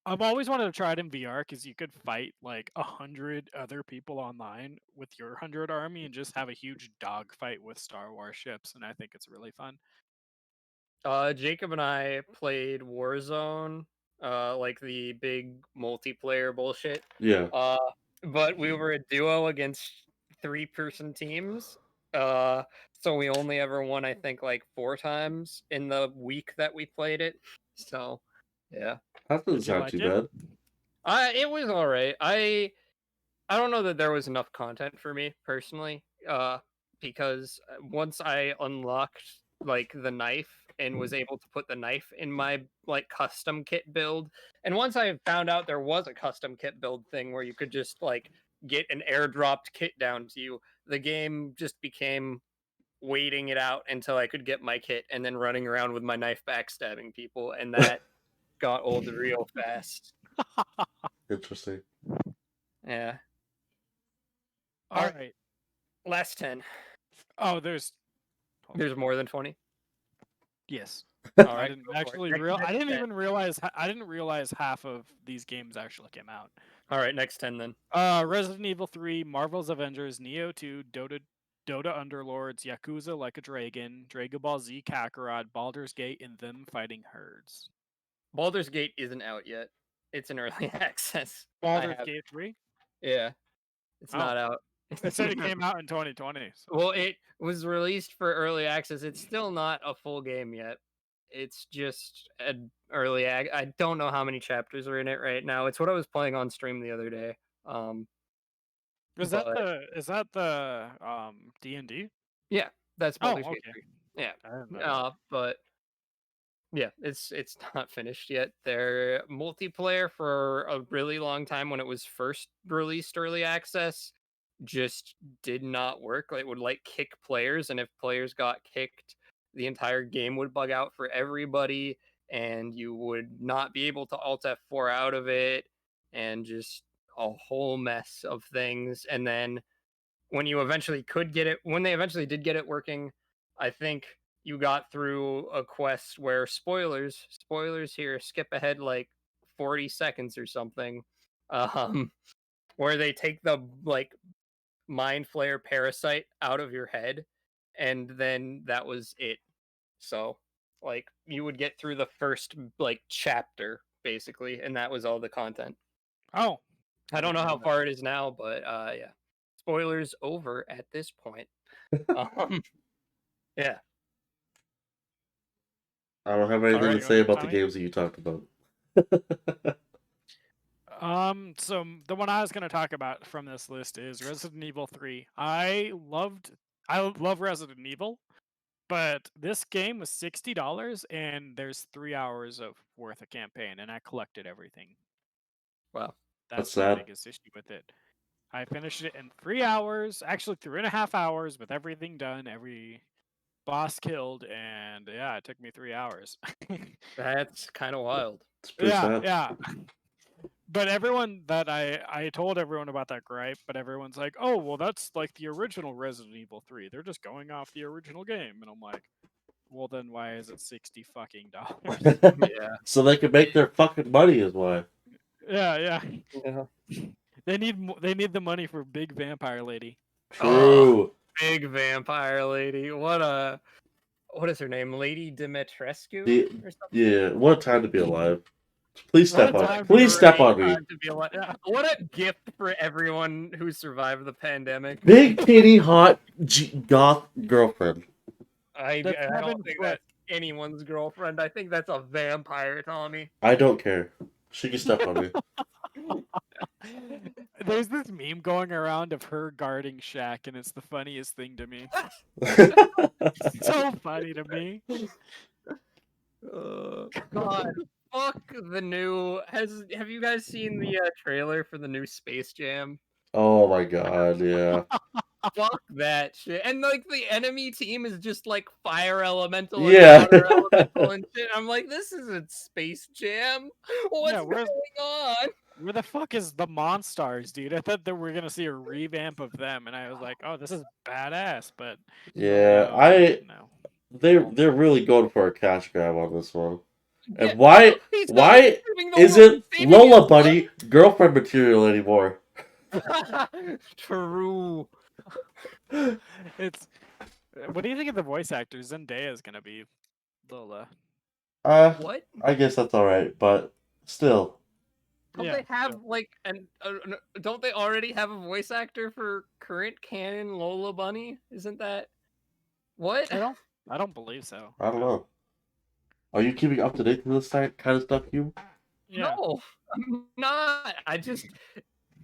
I've always wanted to try it in VR because you could fight 100 other people online with your 100 army and just have a huge dogfight with Star Wars ships, and I think it's really fun. Jacob and I played Warzone, the big multiplayer bullshit. Yeah. But we were a duo against 3-person teams. So we only ever won, I think, 4 times in the week that we played it. So, yeah. That doesn't sound too bad. It was all right. I don't know that there was enough content for me personally. Because once I unlocked the knife and was able to put the knife in my custom kit build, and once I found out there was a custom kit build thing where you could just get an airdropped kit down to you, the game just became waiting it out until I could get my kit and then running around with my knife backstabbing people, and that got old real fast. Interesting. Yeah. All right. Last 10. Oh, there's more than 20. Yes. All right, I didn't even realize half of these games actually came out. All right, next 10 then. Resident Evil 3, Marvel's Avengers, Neo 2, Dota Underlords, Yakuza Like a Dragon, Dragon Ball Z Kakarot, Baldur's Gate, and Them Fighting Herds. Baldur's Gate isn't out yet. It's in early access. Baldur's Gate 3? Yeah. It's not out. It said it came out in 2020. So. Well, it was released for early access. It's still not a full game yet. It's just an early I don't know how many chapters are in it right now. It's what I was playing on stream the other day. Is that the D&D? Yeah, that's Baldur's Gate 3. Yeah. But yeah, it's not finished yet. Their multiplayer for a really long time when it was first released early access just did not work. It would kick players, and if players got kicked, the entire game would bug out for everybody, and you would not be able to Alt F4 out of it, and just a whole mess of things. And then when they eventually did get it working, I think you got through a quest where spoilers here, skip ahead 40 seconds or something, where they take the mind flare parasite out of your head, and then that was it. So you would get through the first chapter basically, and that was all the content. Oh, I don't know how far it is now, but yeah, spoilers over at this point. Yeah, I don't have anything to say about the games that you talked about. So the one I was going to talk about from this list is Resident Evil 3. I love Resident Evil, but this game was $60 and there's 3 hours of worth of campaign, and I collected everything. Wow. That's the biggest issue with it. I finished it in 3 hours, actually 3.5 hours with everything done, every boss killed, and yeah, it took me 3 hours. That's kind of wild. It's pretty sad. Yeah. But everyone that I told everyone about that gripe, but everyone's like, oh, well, that's like the original Resident Evil 3. They're just going off the original game. And I'm like, well, then why is it $60 fucking dollars? Yeah. So they can make their fucking money is why. Yeah. They need the money for Big Vampire Lady. True. Big Vampire Lady. What is her name? Lady Dimitrescu? Yeah, what a time to be alive. Please step What a on. time Please to step Great on me. time to be alive. Yeah. What a gift for everyone who survived the pandemic. Big titty hot goth girlfriend. I The don't 7 think foot. that's anyone's girlfriend. I think that's a vampire, Tommy. I don't care. She can step on me. There's this meme going around of her guarding Shaq, and it's the funniest thing to me. So funny to me. God, fuck the new. Have you guys seen the trailer for the new Space Jam? Oh my god, yeah. Fuck that shit. And like the enemy team is just like fire elemental and Yeah. water elemental and shit. I'm like, this isn't Space Jam. What's Yeah, going on? where the fuck is the Monstars, dude? I thought that we are gonna see a revamp of them, and I was like, oh, this is badass, but Yeah, no. they're really going for a cash grab on this one. Yeah, And why he's not why saving the world, isn't he's saving Lola himself. Bunny girlfriend material anymore? True. It's what do you think of the voice actor? Zendaya is gonna be Lola. What? I guess that's alright, but still. Don't Yeah, they have like don't they already have a voice actor for current canon Lola Bunny? Isn't that what? I don't believe so. I don't know. Are you keeping up to date with this kind of stuff, Hugh? Yeah. No, I'm not.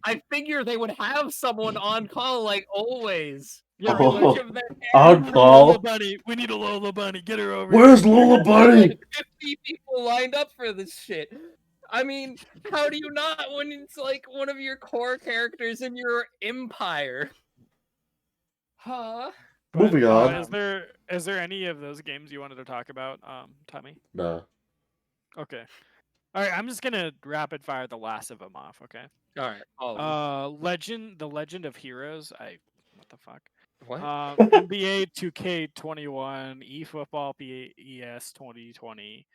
I figure they would have someone on call like always. Yeah, For Oh, each of their on characters. call? Lola Bunny. We need a Lola Bunny. Get her over Where's here. Lola There's Bunny? like 50 people lined up for this shit. I mean, how do you not when it's like one of your core characters in your empire? Huh? But, Moving on. is there any of those games you wanted to talk about, Tommy? Nah. Okay. All right, I'm just gonna rapid fire the last of them off. Okay. All right. The Legend of Heroes. What the fuck? What? NBA 2K21, eFootball PES 2020,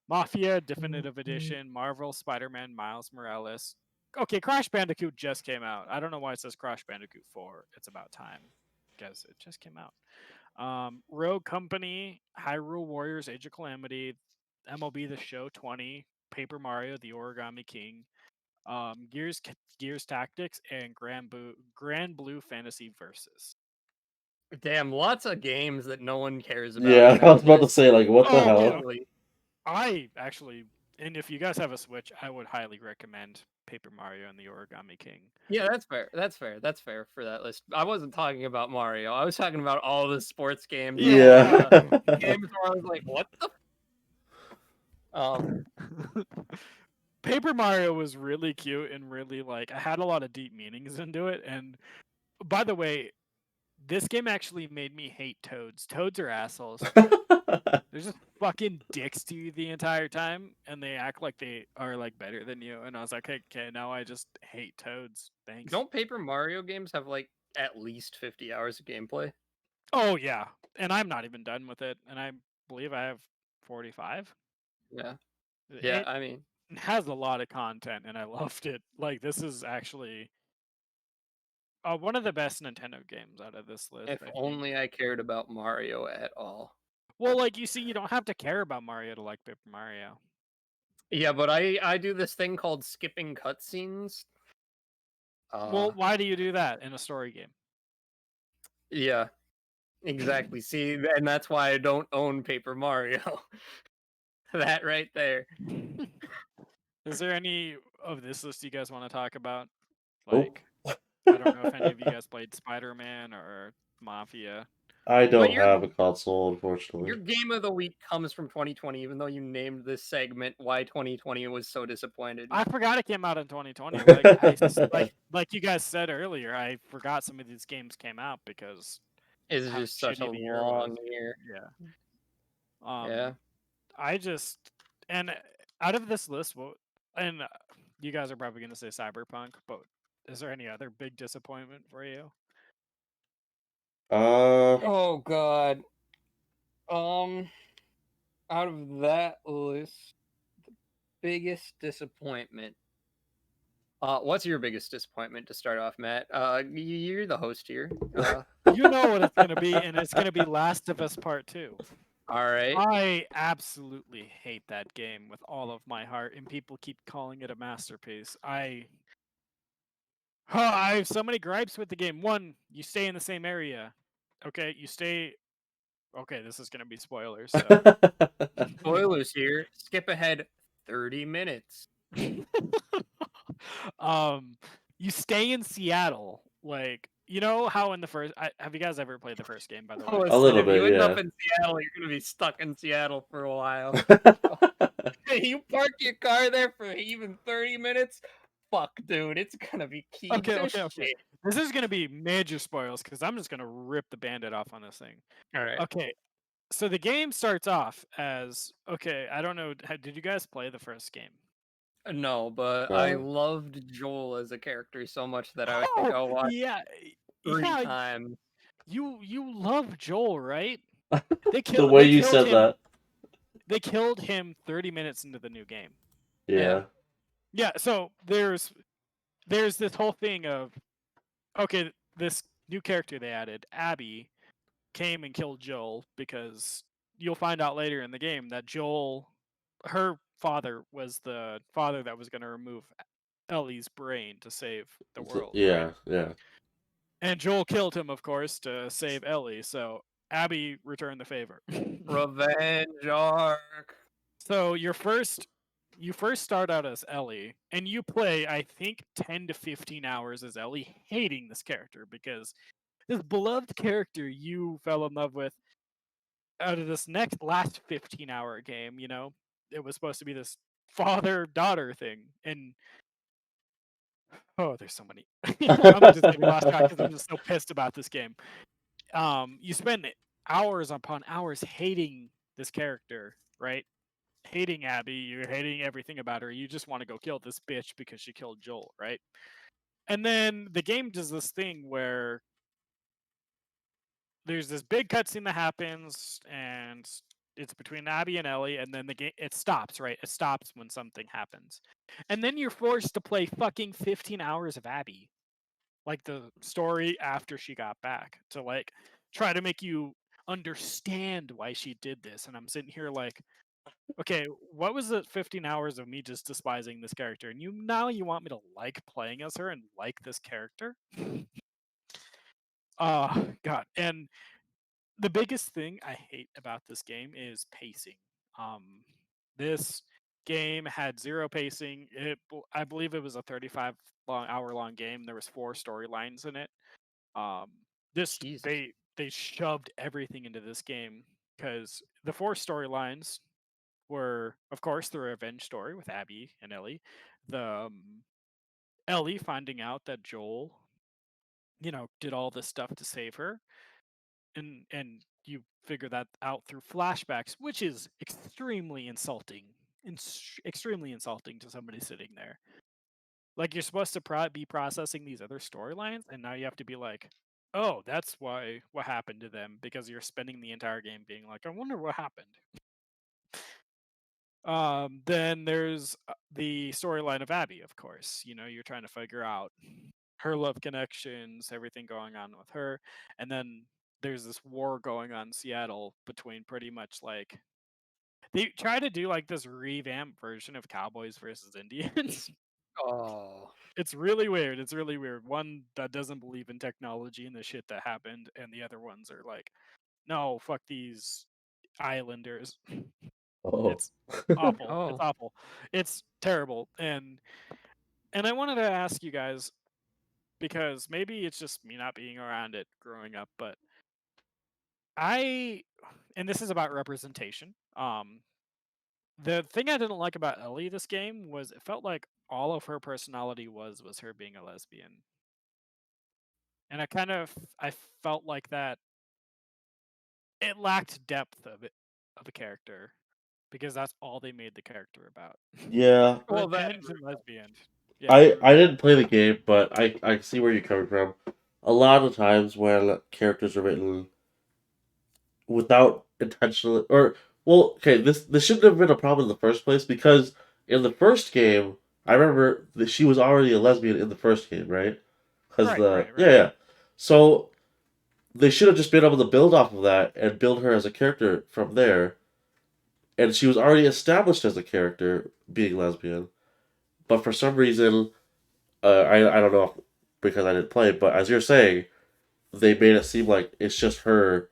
Mafia Definitive Edition, Marvel Spider-Man Miles Morales. Okay, Crash Bandicoot just came out. I don't know why it says Crash Bandicoot 4. It's about time. Guess it just came out. Rogue Company, Hyrule Warriors Age of Calamity, MLB The Show 20, Paper Mario The Origami King, Gears Tactics, and Grand Blue Fantasy Versus. Damn, lots of games that no one cares about. Yeah, in I was that about to list. say, like, what the Oh, hell? Totally. I actually, and if you guys have a Switch, I would highly recommend Paper Mario and the Origami King. Yeah, that's fair. That's fair. That's fair for that list. I wasn't talking about Mario. I was talking about all the sports games. Yeah. Games where I was like, what the? Paper Mario was really cute and really like I had a lot of deep meanings into it. And by the way, this game actually made me hate toads. Toads are assholes. They're just fucking dicks to you the entire time, and they act like they are like better than you. And I was like, okay, now I just hate toads. Thanks. Don't Paper Mario games have like at least 50 hours of gameplay? Oh yeah, and I'm not even done with it, and I believe I have 45. Yeah. Yeah, It I mean, has a lot of content, and I loved it. Like this is actually one of the best Nintendo games out of this list. if I think. only I cared about Mario at all. Well, like you see, you don't have to care about Mario to like Paper Mario. Yeah, but I do this thing called skipping cutscenes. Well, why do you do that in a story game? Yeah, exactly. See, and that's why I don't own Paper Mario. That right there. Is there any of this list you guys want to talk about? Nope. Like, I don't know if any of you guys played Spider-Man or Mafia. I don't your- have a console, unfortunately. Your game of the week comes from 2020, even though you named this segment why 2020 was so disappointed. I forgot it came out in 2020. Like you guys said earlier, I forgot some of these games came out because It's how just such a shitty the year long was. year. Yeah. Yeah. I just and out of this list, and you guys are probably gonna say Cyberpunk, but is there any other big disappointment for you? Oh god. Out of that list, the biggest disappointment. What's your biggest disappointment to start off, Matt? You're the host here. You know what it's gonna be, and it's gonna be Last of Us Part 2. All right. I absolutely hate that game with all of my heart, and people keep calling it a masterpiece. I have so many gripes with the game. One, you stay in the same area. Okay, you stay. Okay, this is gonna be spoilers. So, Spoilers here. Skip ahead 30 minutes. um, you stay in Seattle. Like, you know how in the first. Have you guys ever played the first game? By the way. A Listen, little if you bit, end up yeah. in Seattle, you're gonna be stuck in Seattle for a while. You park your car there for even 30 minutes. Fuck, dude, it's gonna be key Okay, to okay, okay. shit. This is gonna be major spoilers because I'm just gonna rip the bandit off on this thing. All right. Okay, so the game starts off as okay. I don't know. Did you guys play the first game? No, but I No. loved Joel as a character so much that I think Oh, I'll watch yeah, 3 yeah. times. You love Joel, right? The way They you killed said him. that. They killed him 30 minutes into the new game. Yeah. Yeah. So there's this whole thing of okay, this new character they added, Abby, came and killed Joel because you'll find out later in the game that Joel, her father, was the father that was going to remove Ellie's brain to save the world, right? Yeah, yeah. And Joel killed him, of course, to save Ellie. So Abby returned the favor. Revenge arc. So you first start out as Ellie, and you play, I think, 10 to 15 hours as Ellie, hating this character because this beloved character you fell in love with out of this last 15-hour game, it was supposed to be this father-daughter thing. And oh, there's so many. I'm just getting lost track because I'm just so pissed about this game. You spend hours upon hours hating this character, right? Hating Abby, you're hating everything about her. You just want to go kill this bitch because she killed Joel, right? And then the game does this thing where there's this big cutscene that happens, and it's between Abby and Ellie, and then the game it stops, right? It stops when something happens, and then you're forced to play fucking 15 hours of Abby, like the story after she got back, to like try to make you understand why she did this. And I'm sitting here like, okay, what was the 15 hours of me just despising this character, and you want me to like playing as her and like this character? Oh god. And the biggest thing I hate about this game is pacing. This game had zero pacing. I believe it was a 35 hour long game. There was 4 storylines in it. Um, this Jesus. they shoved everything into this game because the 4 storylines were, of course, the revenge story with Abby and Ellie, the Ellie finding out that Joel, did all this stuff to save her, and you figure that out through flashbacks, which is extremely insulting, extremely insulting to somebody sitting there. Like, you're supposed to be processing these other storylines, and now you have to be like, oh, that's why what happened to them, because you're spending the entire game being like, I wonder what happened. Then there's the storyline of Abby, of course. You're trying to figure out her love connections, everything going on with her, and then there's this war going on in Seattle between pretty much like they try to do like this revamped version of Cowboys versus Indians. Oh. It's really weird. It's really weird. One that doesn't believe in technology and the shit that happened, and the other ones are like, no, fuck these islanders. Oh. It's awful. It's Oh. awful. It's terrible. And I wanted to ask you guys, because maybe it's just me not being around it growing up, but I and this is about representation. The thing I didn't like about Ellie this game was it felt like all of her personality was her being a lesbian. And I felt like that it lacked depth of a character because that's all they made the character about. Yeah. Well, that Revenge and lesbian. Yeah. I didn't play the game, but I see where you're coming from. A lot of times when characters are written without intentionally, or well, okay, this shouldn't have been a problem in the first place because in the first game, I remember that she was already a lesbian in the first game, right? Because Right, right, yeah, right. yeah. So they should have just been able to build off of that and build her as a character from there. And she was already established as a character being lesbian, but for some reason, I don't know because I didn't play, but as you're saying, they made it seem like it's just her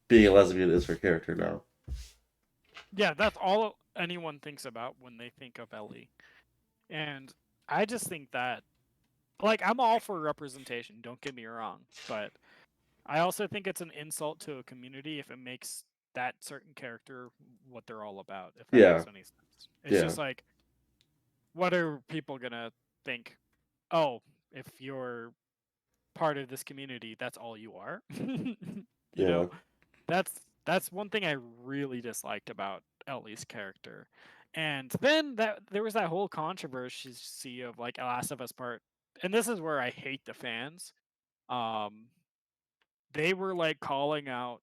being a lesbian is her character now. Yeah, that's all anyone thinks about when they think of Ellie. And I just think that, like, I'm all for representation, don't get me wrong, but I also think it's an insult to a community if it makes that certain character what they're all about, if that Yeah. makes any sense. It's Yeah. just like, what are people gonna think? Oh, if you're part of this community, that's all you are? You Yeah. know? That's one thing I really disliked about Ellie's character. And then there was that whole controversy of like Last of Us Part, and this is where I hate the fans. Um, they were like calling out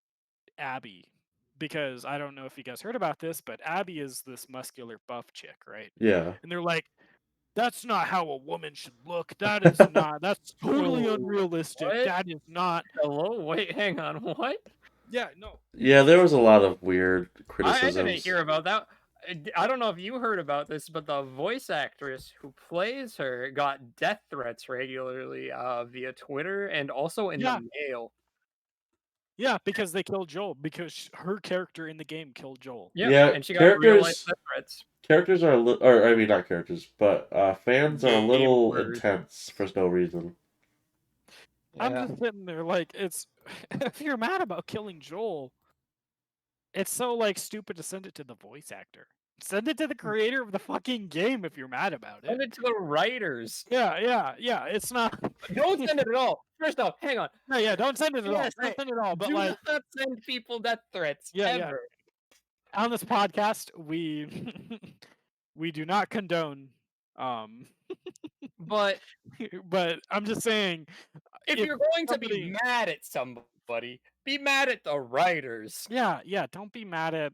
Abby because I don't know if you guys heard about this, but Abby is this muscular buff chick, right? Yeah. And they're like, that's not how a woman should look. That is not. That's totally Whoa, unrealistic. what? That is not. Hello? Wait, hang on. What? Yeah, no. Yeah, there was a lot of weird I criticisms. didn't hear about that. I don't know if you heard about this, but the voice actress who plays her got death threats regularly via Twitter and also in Yeah. the mail. Yeah, because they killed Joel. Because her character in the game killed Joel. Yeah, And she got real life death threats. Characters are, or I mean, not characters, but fans are a little Gamers. intense for no reason. I'm just sitting there like, it's if you're mad about killing Joel, it's so like stupid to send it to the voice actor. Send it to the creator of the fucking game if you're mad about Send it. it to the writers. Yeah. It's not. Don't send it at all. First off, hang on. No, yeah, don't send it at all. Yes, Don't send it at all. But do like, not send people death threats ever. On this podcast, we we do not condone. But I'm just saying, if you're going to be mad at somebody, be mad at the writers. Yeah, don't be mad at.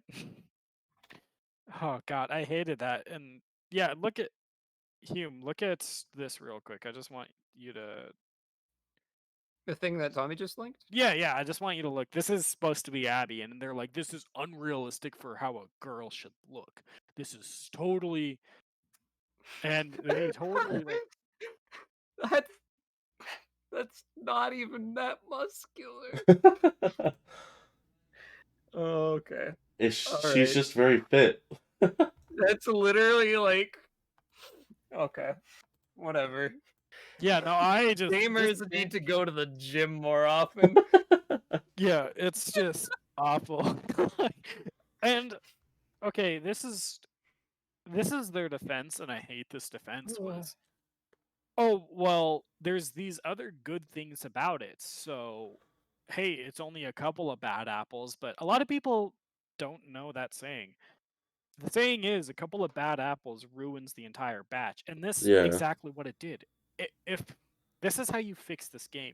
Oh God, I hated that. And yeah, look at Hume. Look at this real quick. I just want you to. The thing that Tommy just linked? Yeah. I just want you to look. This is supposed to be Abby, and they're like, this is unrealistic for how a girl should look. This is totally. And they totally. That's not even that muscular. Okay. She's just very fit. That's literally like. Okay. Whatever. Yeah, no, I just. Gamers need to go to the gym more often. Yeah, it's just awful. And okay, this is their defense, and I hate this defense. Was, oh well, there's these other good things about it. So, hey, it's only a couple of bad apples, but a lot of people don't know that saying. The saying is, a couple of bad apples ruins the entire batch, and this is exactly what it did. If this is how you fix this game,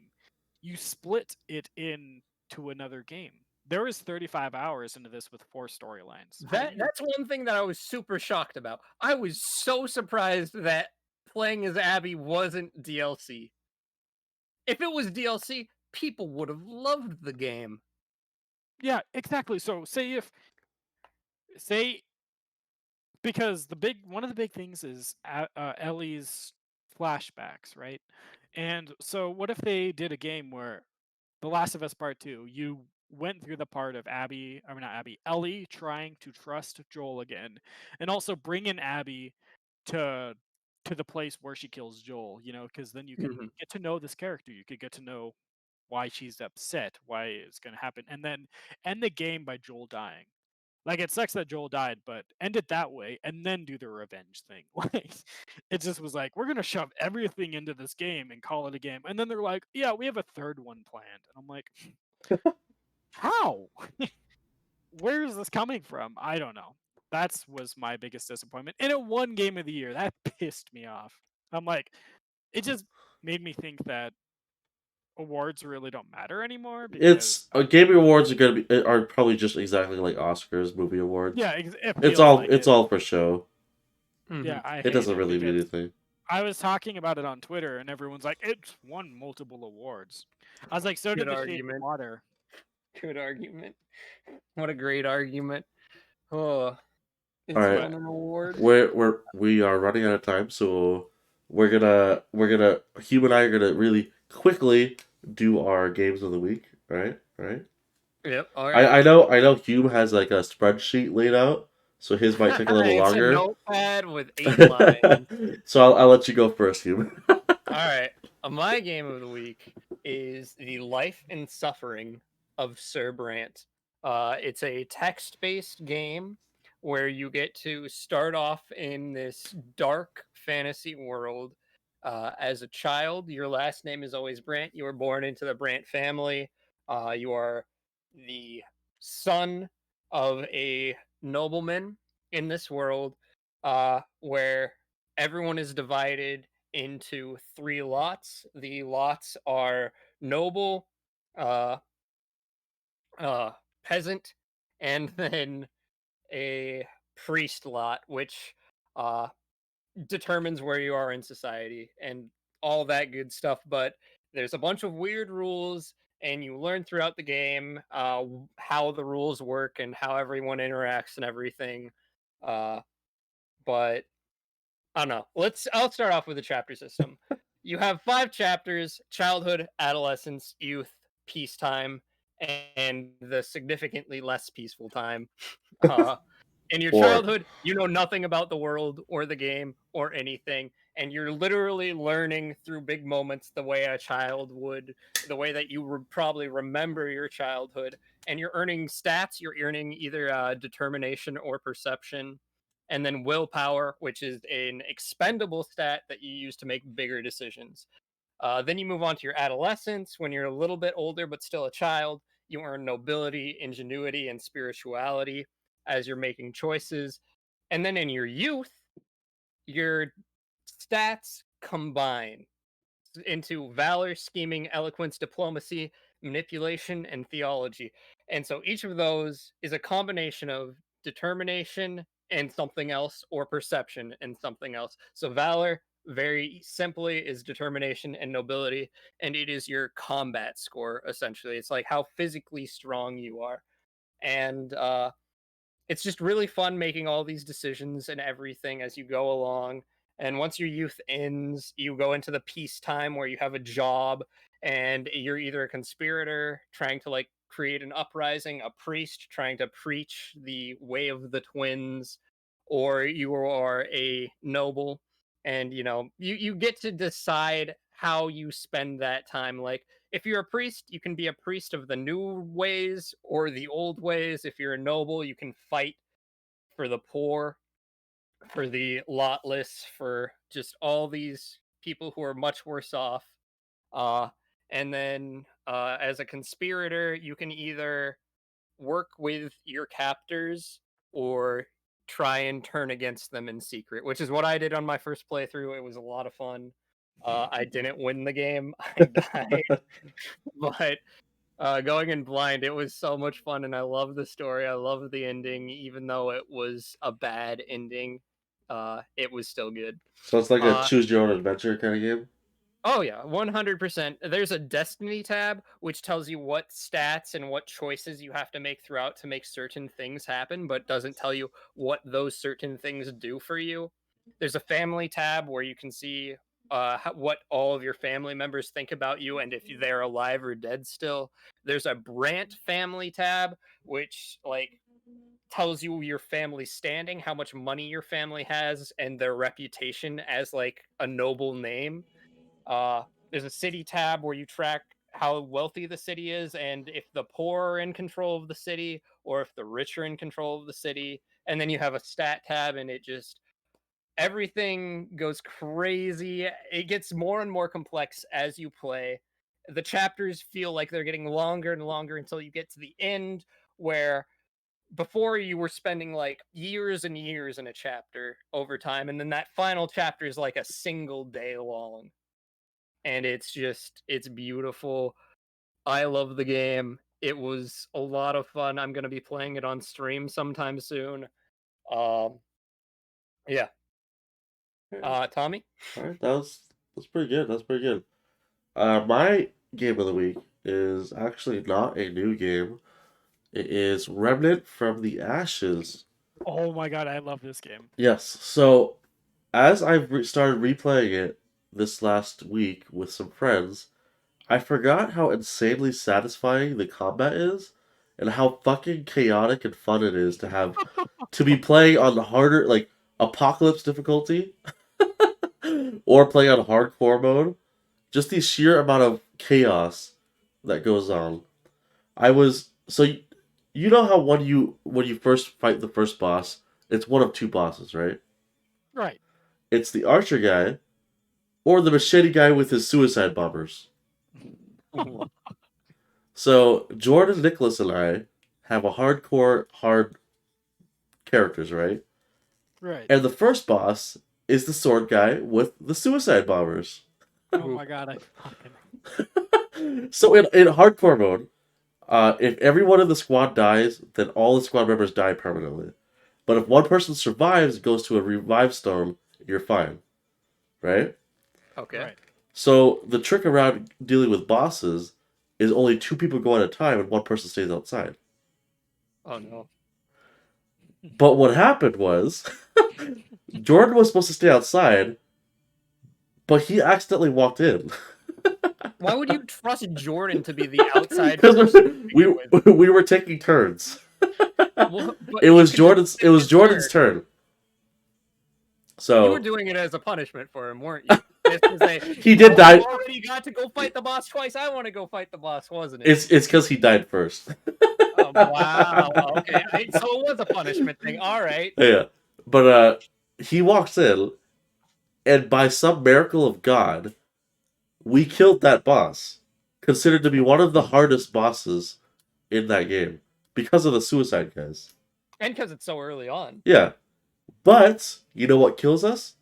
you split it into another game. There was 35 hours into this with 4 storylines. That's one thing that I was super shocked about. I was so surprised that playing as Abby wasn't DLC. If it was DLC, people would have loved the game. Yeah, exactly. So because one of the big things is Ellie's flashbacks, right? And so what if they did a game where The Last of Us Part 2, you went through the part of Ellie trying to trust Joel again, and also bring in Abby to the place where she kills Joel, because then you can get to know this character. You could get to know why she's upset, why it's going to happen, and then end the game by Joel dying. Like, it sucks that Joel died, but end it that way, and then do the revenge thing. Like, it just was like, we're gonna shove everything into this game and call it a game, and then they're like, yeah, we have a third one planned, and I'm like, how? Where is this coming from? I don't know. That was my biggest disappointment. And it won Game of the Year. That pissed me off. I'm like, it just made me think that awards really don't matter anymore. Because gaming awards are probably just exactly like Oscars, movie awards. Yeah, it's all for show. Yeah, it doesn't really mean anything. I was talking about it on Twitter, and everyone's like, "It's won multiple awards." I was like, "So did Good the Shape of argument. Water." Good argument. What a great argument. Oh, All it's right, won an award. we are running out of time, so we're gonna Hugh and I are gonna really quickly do our games of the week. All right. Yep. All I right. I know I know Hugh has like a spreadsheet laid out, so his might take a little It's a longer. notepad with 8 lines. So I'll let you go first, Hugh. All right. My game of the week is The Life and Suffering of Sir Brant. It's a text based game where you get to start off in this dark fantasy world. As a child, your last name is always Brant. You were born into the Brant family. You are the son of a nobleman in this world where everyone is divided into 3 lots. The lots are noble, uh, peasant, and then a priest lot, which uh, determines where you are in society and all that good stuff. But there's a bunch of weird rules, and you learn throughout the game how the rules work and how everyone interacts and everything. Uh, but I don't know. I'll start off with the chapter system. You have 5 chapters: childhood, adolescence, youth, peacetime, and the significantly less peaceful time. Uh, in your Or childhood, you know nothing about the world or the game or anything, and you're literally learning through big moments the way a child would, the way that you would probably remember your childhood. And you're earning stats. You're earning either determination or perception, and then willpower, which is an expendable stat that you use to make bigger decisions. Then you move on to your adolescence when you're a little bit older but still a child. You earn nobility, ingenuity, and spirituality as you're making choices. And then in your youth, your stats combine into valor, scheming, eloquence, diplomacy, manipulation, and theology. And so each of those is a combination of determination and something else, or perception and something else. So valor, very simply, is determination and nobility, and it is your combat score, essentially. It's like how physically strong you are. And it's just really fun making all these decisions and everything as you go along. And once your youth ends, you go into the peacetime where you have a job and you're either a conspirator trying to like create an uprising, a priest trying to preach the way of the twins, or you are a noble and you get to decide how you spend that time. Like if you're a priest, you can be a priest of the new ways or the old ways. If you're a noble, you can fight for the poor, for the lotless, for just all these people who are much worse off. Uh, and then as a conspirator, you can either work with your captors or try and turn against them in secret, which is what I did on my first playthrough. It was a lot of fun. I didn't win the game. I died, but going in blind, it was so much fun, and I love the story. I love the ending, even though it was a bad ending. It was still good. so it's like a Uh, choose your own adventure kind of game. Oh yeah, 100%. There's a destiny tab which tells you what stats and what choices you have to make throughout to make certain things happen, but doesn't tell you what those certain things do for you. There's a family tab where you can see what all of your family members think about you and if they're alive or dead still. There's a Brant family tab which like tells you your family standing, how much money your family has, and their reputation as like a noble name. uh, there's a city tab where you track how wealthy the city is and if the poor are in control of the city or if the rich are in control of the city. And then you have a stat tab, and it just everything goes crazy. It gets more and more complex as you play. The chapters feel like they're getting longer and longer until you get to the end, where before you were spending like years and years in a chapter over time, and then that final chapter is like a single day long, and it's beautiful. I love the game. It was a lot of fun. I'm going to be playing it on stream sometime soon. Um yeah. Tommy. All right, that's pretty good. That's pretty good. My game of the week is actually not a new game. It is Remnant from the Ashes. Oh my god, I love this game. Yes. So as I've started replaying it this last week with some friends, I forgot how insanely satisfying the combat is, and how fucking chaotic and fun it is to be playing on the harder, like, apocalypse difficulty, or playing on hardcore mode. Just the sheer amount of chaos that goes on. I was so you know how when you first fight the first boss, it's one of two bosses, right? Right. It's the archer guy or the machete guy with his suicide bombers. So Jordan, Nicholas, and I have a hard characters, right? Right. And the first boss is the sword guy with the suicide bombers. Oh my god, I fucking. So in hardcore mode, if everyone in the squad dies, then all the squad members die permanently. But if one person survives, goes to a revive stone, you're fine, right? Okay. Right. So the trick around dealing with bosses is only two people go at a time and one person stays outside. Oh no. But what happened was Jordan was supposed to stay outside, but he accidentally walked in. Why would you trust Jordan to be the outside Because person? to begin with? we were taking turns. Well, but It you was could just Jordan's skip his Jordan's turn. turn. You were So doing it as a punishment for him, weren't you? Just to say, he did "Oh, die. you already got to go fight the boss twice. I want to go fight the boss, wasn't it?" It's because he died first. Wow. Okay. So it was a punishment thing. All right. Yeah, but he walks in, and by some miracle of God, we killed that boss, considered to be one of the hardest bosses in that game because of the suicide guys. And because it's so early on. Yeah, but you know what kills us?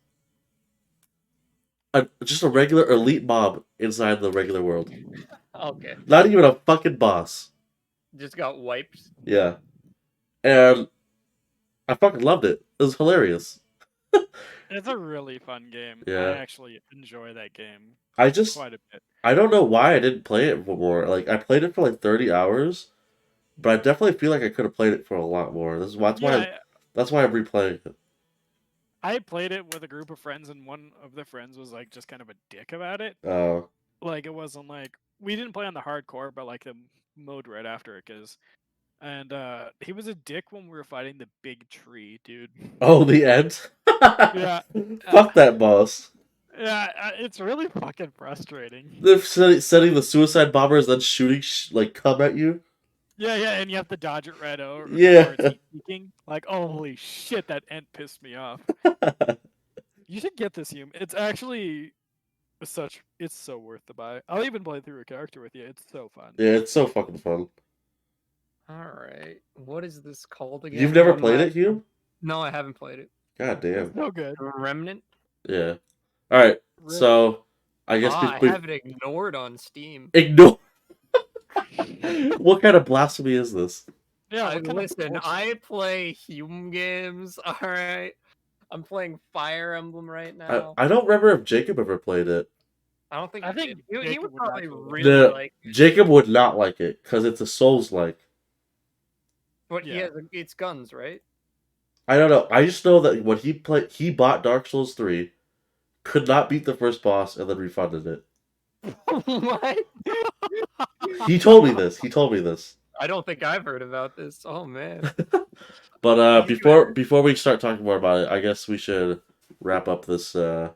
Just a regular elite mob inside the regular world. Okay. Not even a fucking boss. Just got wiped. Yeah, and I fucking loved it. It was hilarious. It's a really fun game. I Yeah. actually enjoy that game I just quite a bit. I don't know why I didn't play it more. Like I played it for like 30 hours, but I definitely feel like I could have played it for a lot more. Yeah, That's why I'm replaying it. I played it with a group of friends, and one of the friends was like just kind of a dick about it. Uh, Like it wasn't like we didn't play on the hardcore, but like the mode right after it, and he was a dick when we were fighting the big tree, dude. oh, the end. Yeah. Fuck that boss. Yeah, it's really fucking frustrating. They're setting the suicide bombers, then shooting like come at you. Yeah, and you have to dodge it right over. Yeah. Or it's heat seeking. Like, holy shit, that ent pissed me off. You should get this, Hume. It's actually it's so worth the buy. I'll even play through a character with you. It's so fun. Yeah, it's so fucking fun. All right. What is this called again? You've never One played it, last- Hugh? No, I haven't played it. God damn. So good. Remnant. Yeah. All right. Really? So I guess I have it ignored on Steam. ignore. What kind of blasphemy is this? Yeah, what kind of Listen, bullshit? I play Hume games. All right. I'm playing Fire Emblem right now. I don't remember if Jacob ever played it. I don't think I he think did. He Jacob would would probably absolutely- really like it. Jacob would not like it because it's a Souls like. But Yeah. it's guns, right? I don't know. I just know that when he bought Dark Souls 3, could not beat the first boss, and then refunded it. What? He told me this. He told me this. I don't think I've heard about this. Oh man. But You before we start talking more about it, I guess we should wrap up this. Yeah,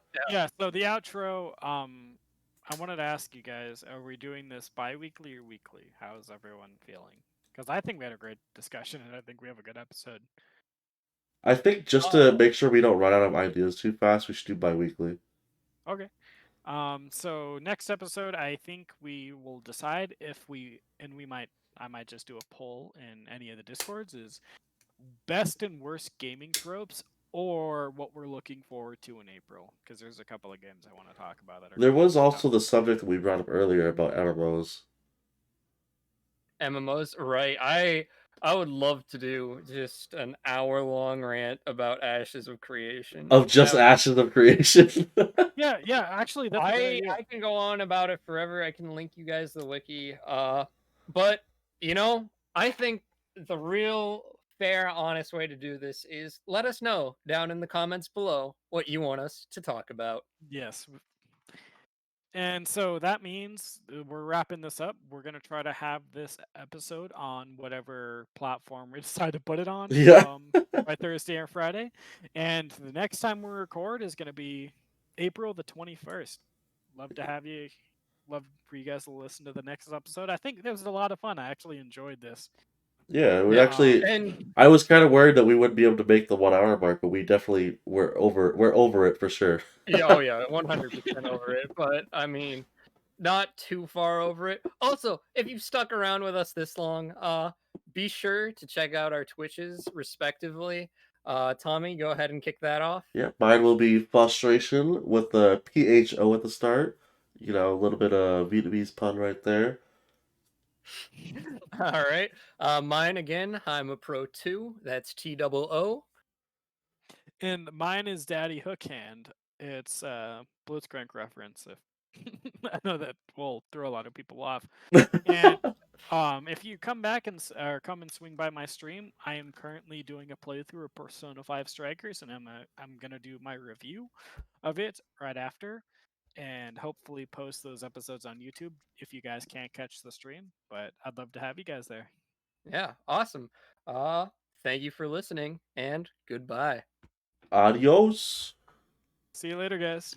so the outro, I wanted to ask you guys, are we doing this bi-weekly or weekly? How's everyone feeling? Because I think we had a great discussion, and I think we have a good episode. I think just to make sure we don't run out of ideas too fast, we should do bi-weekly. Okay. So next episode, I think we will decide if I might just do a poll in any of the Discords, is best and worst gaming tropes, or what we're looking forward to in April, because there's a couple of games I want to talk about that are There coming was up. also the subject that we brought up earlier about MMOs. MMOs, right? I would love to do just an hour-long rant about Ashes of Creation. Of just That would- Ashes of Creation. Yeah. Actually, that's a good idea. I can go on about it forever. I can link you guys the wiki. But you know, I think the real fair, honest way to do this is let us know down in the comments below what you want us to talk about. Yes. And so that means we're wrapping this up. We're going to try to have this episode on whatever platform we decide to put it on Yeah. by Thursday or Friday. And the next time we record is going to be April the 21st. Love to have you. Love for you guys to listen to the next episode. I think it was a lot of fun. I actually enjoyed this. Yeah, we Yeah, actually. and I was kind of worried that we wouldn't be able to make the 1 hour mark, but we definitely we're over it for sure. yeah, oh yeah, 100% over it. But I mean, not too far over it. Also, if you've stuck around with us this long, be sure to check out our Twitches respectively. Tommy, go ahead and kick that off. Yeah, mine will be Phostration with the PHO at the start. You know, a little bit of Vietnamese pun right there. All right. Mine again, I'm a Pro 2. That's TOO. And mine is Daddy Hookhand. It's Blitzcrank reference. If I know that will throw a lot of people off. And if you come back and or come and swing by my stream, I am currently doing a playthrough of Persona 5 Strikers, and I'm gonna do my review of it right after, and hopefully post those episodes on YouTube if you guys can't catch the stream. But I'd love to have you guys there. Yeah, awesome. Thank you for listening and goodbye. Adios. See you later, guys.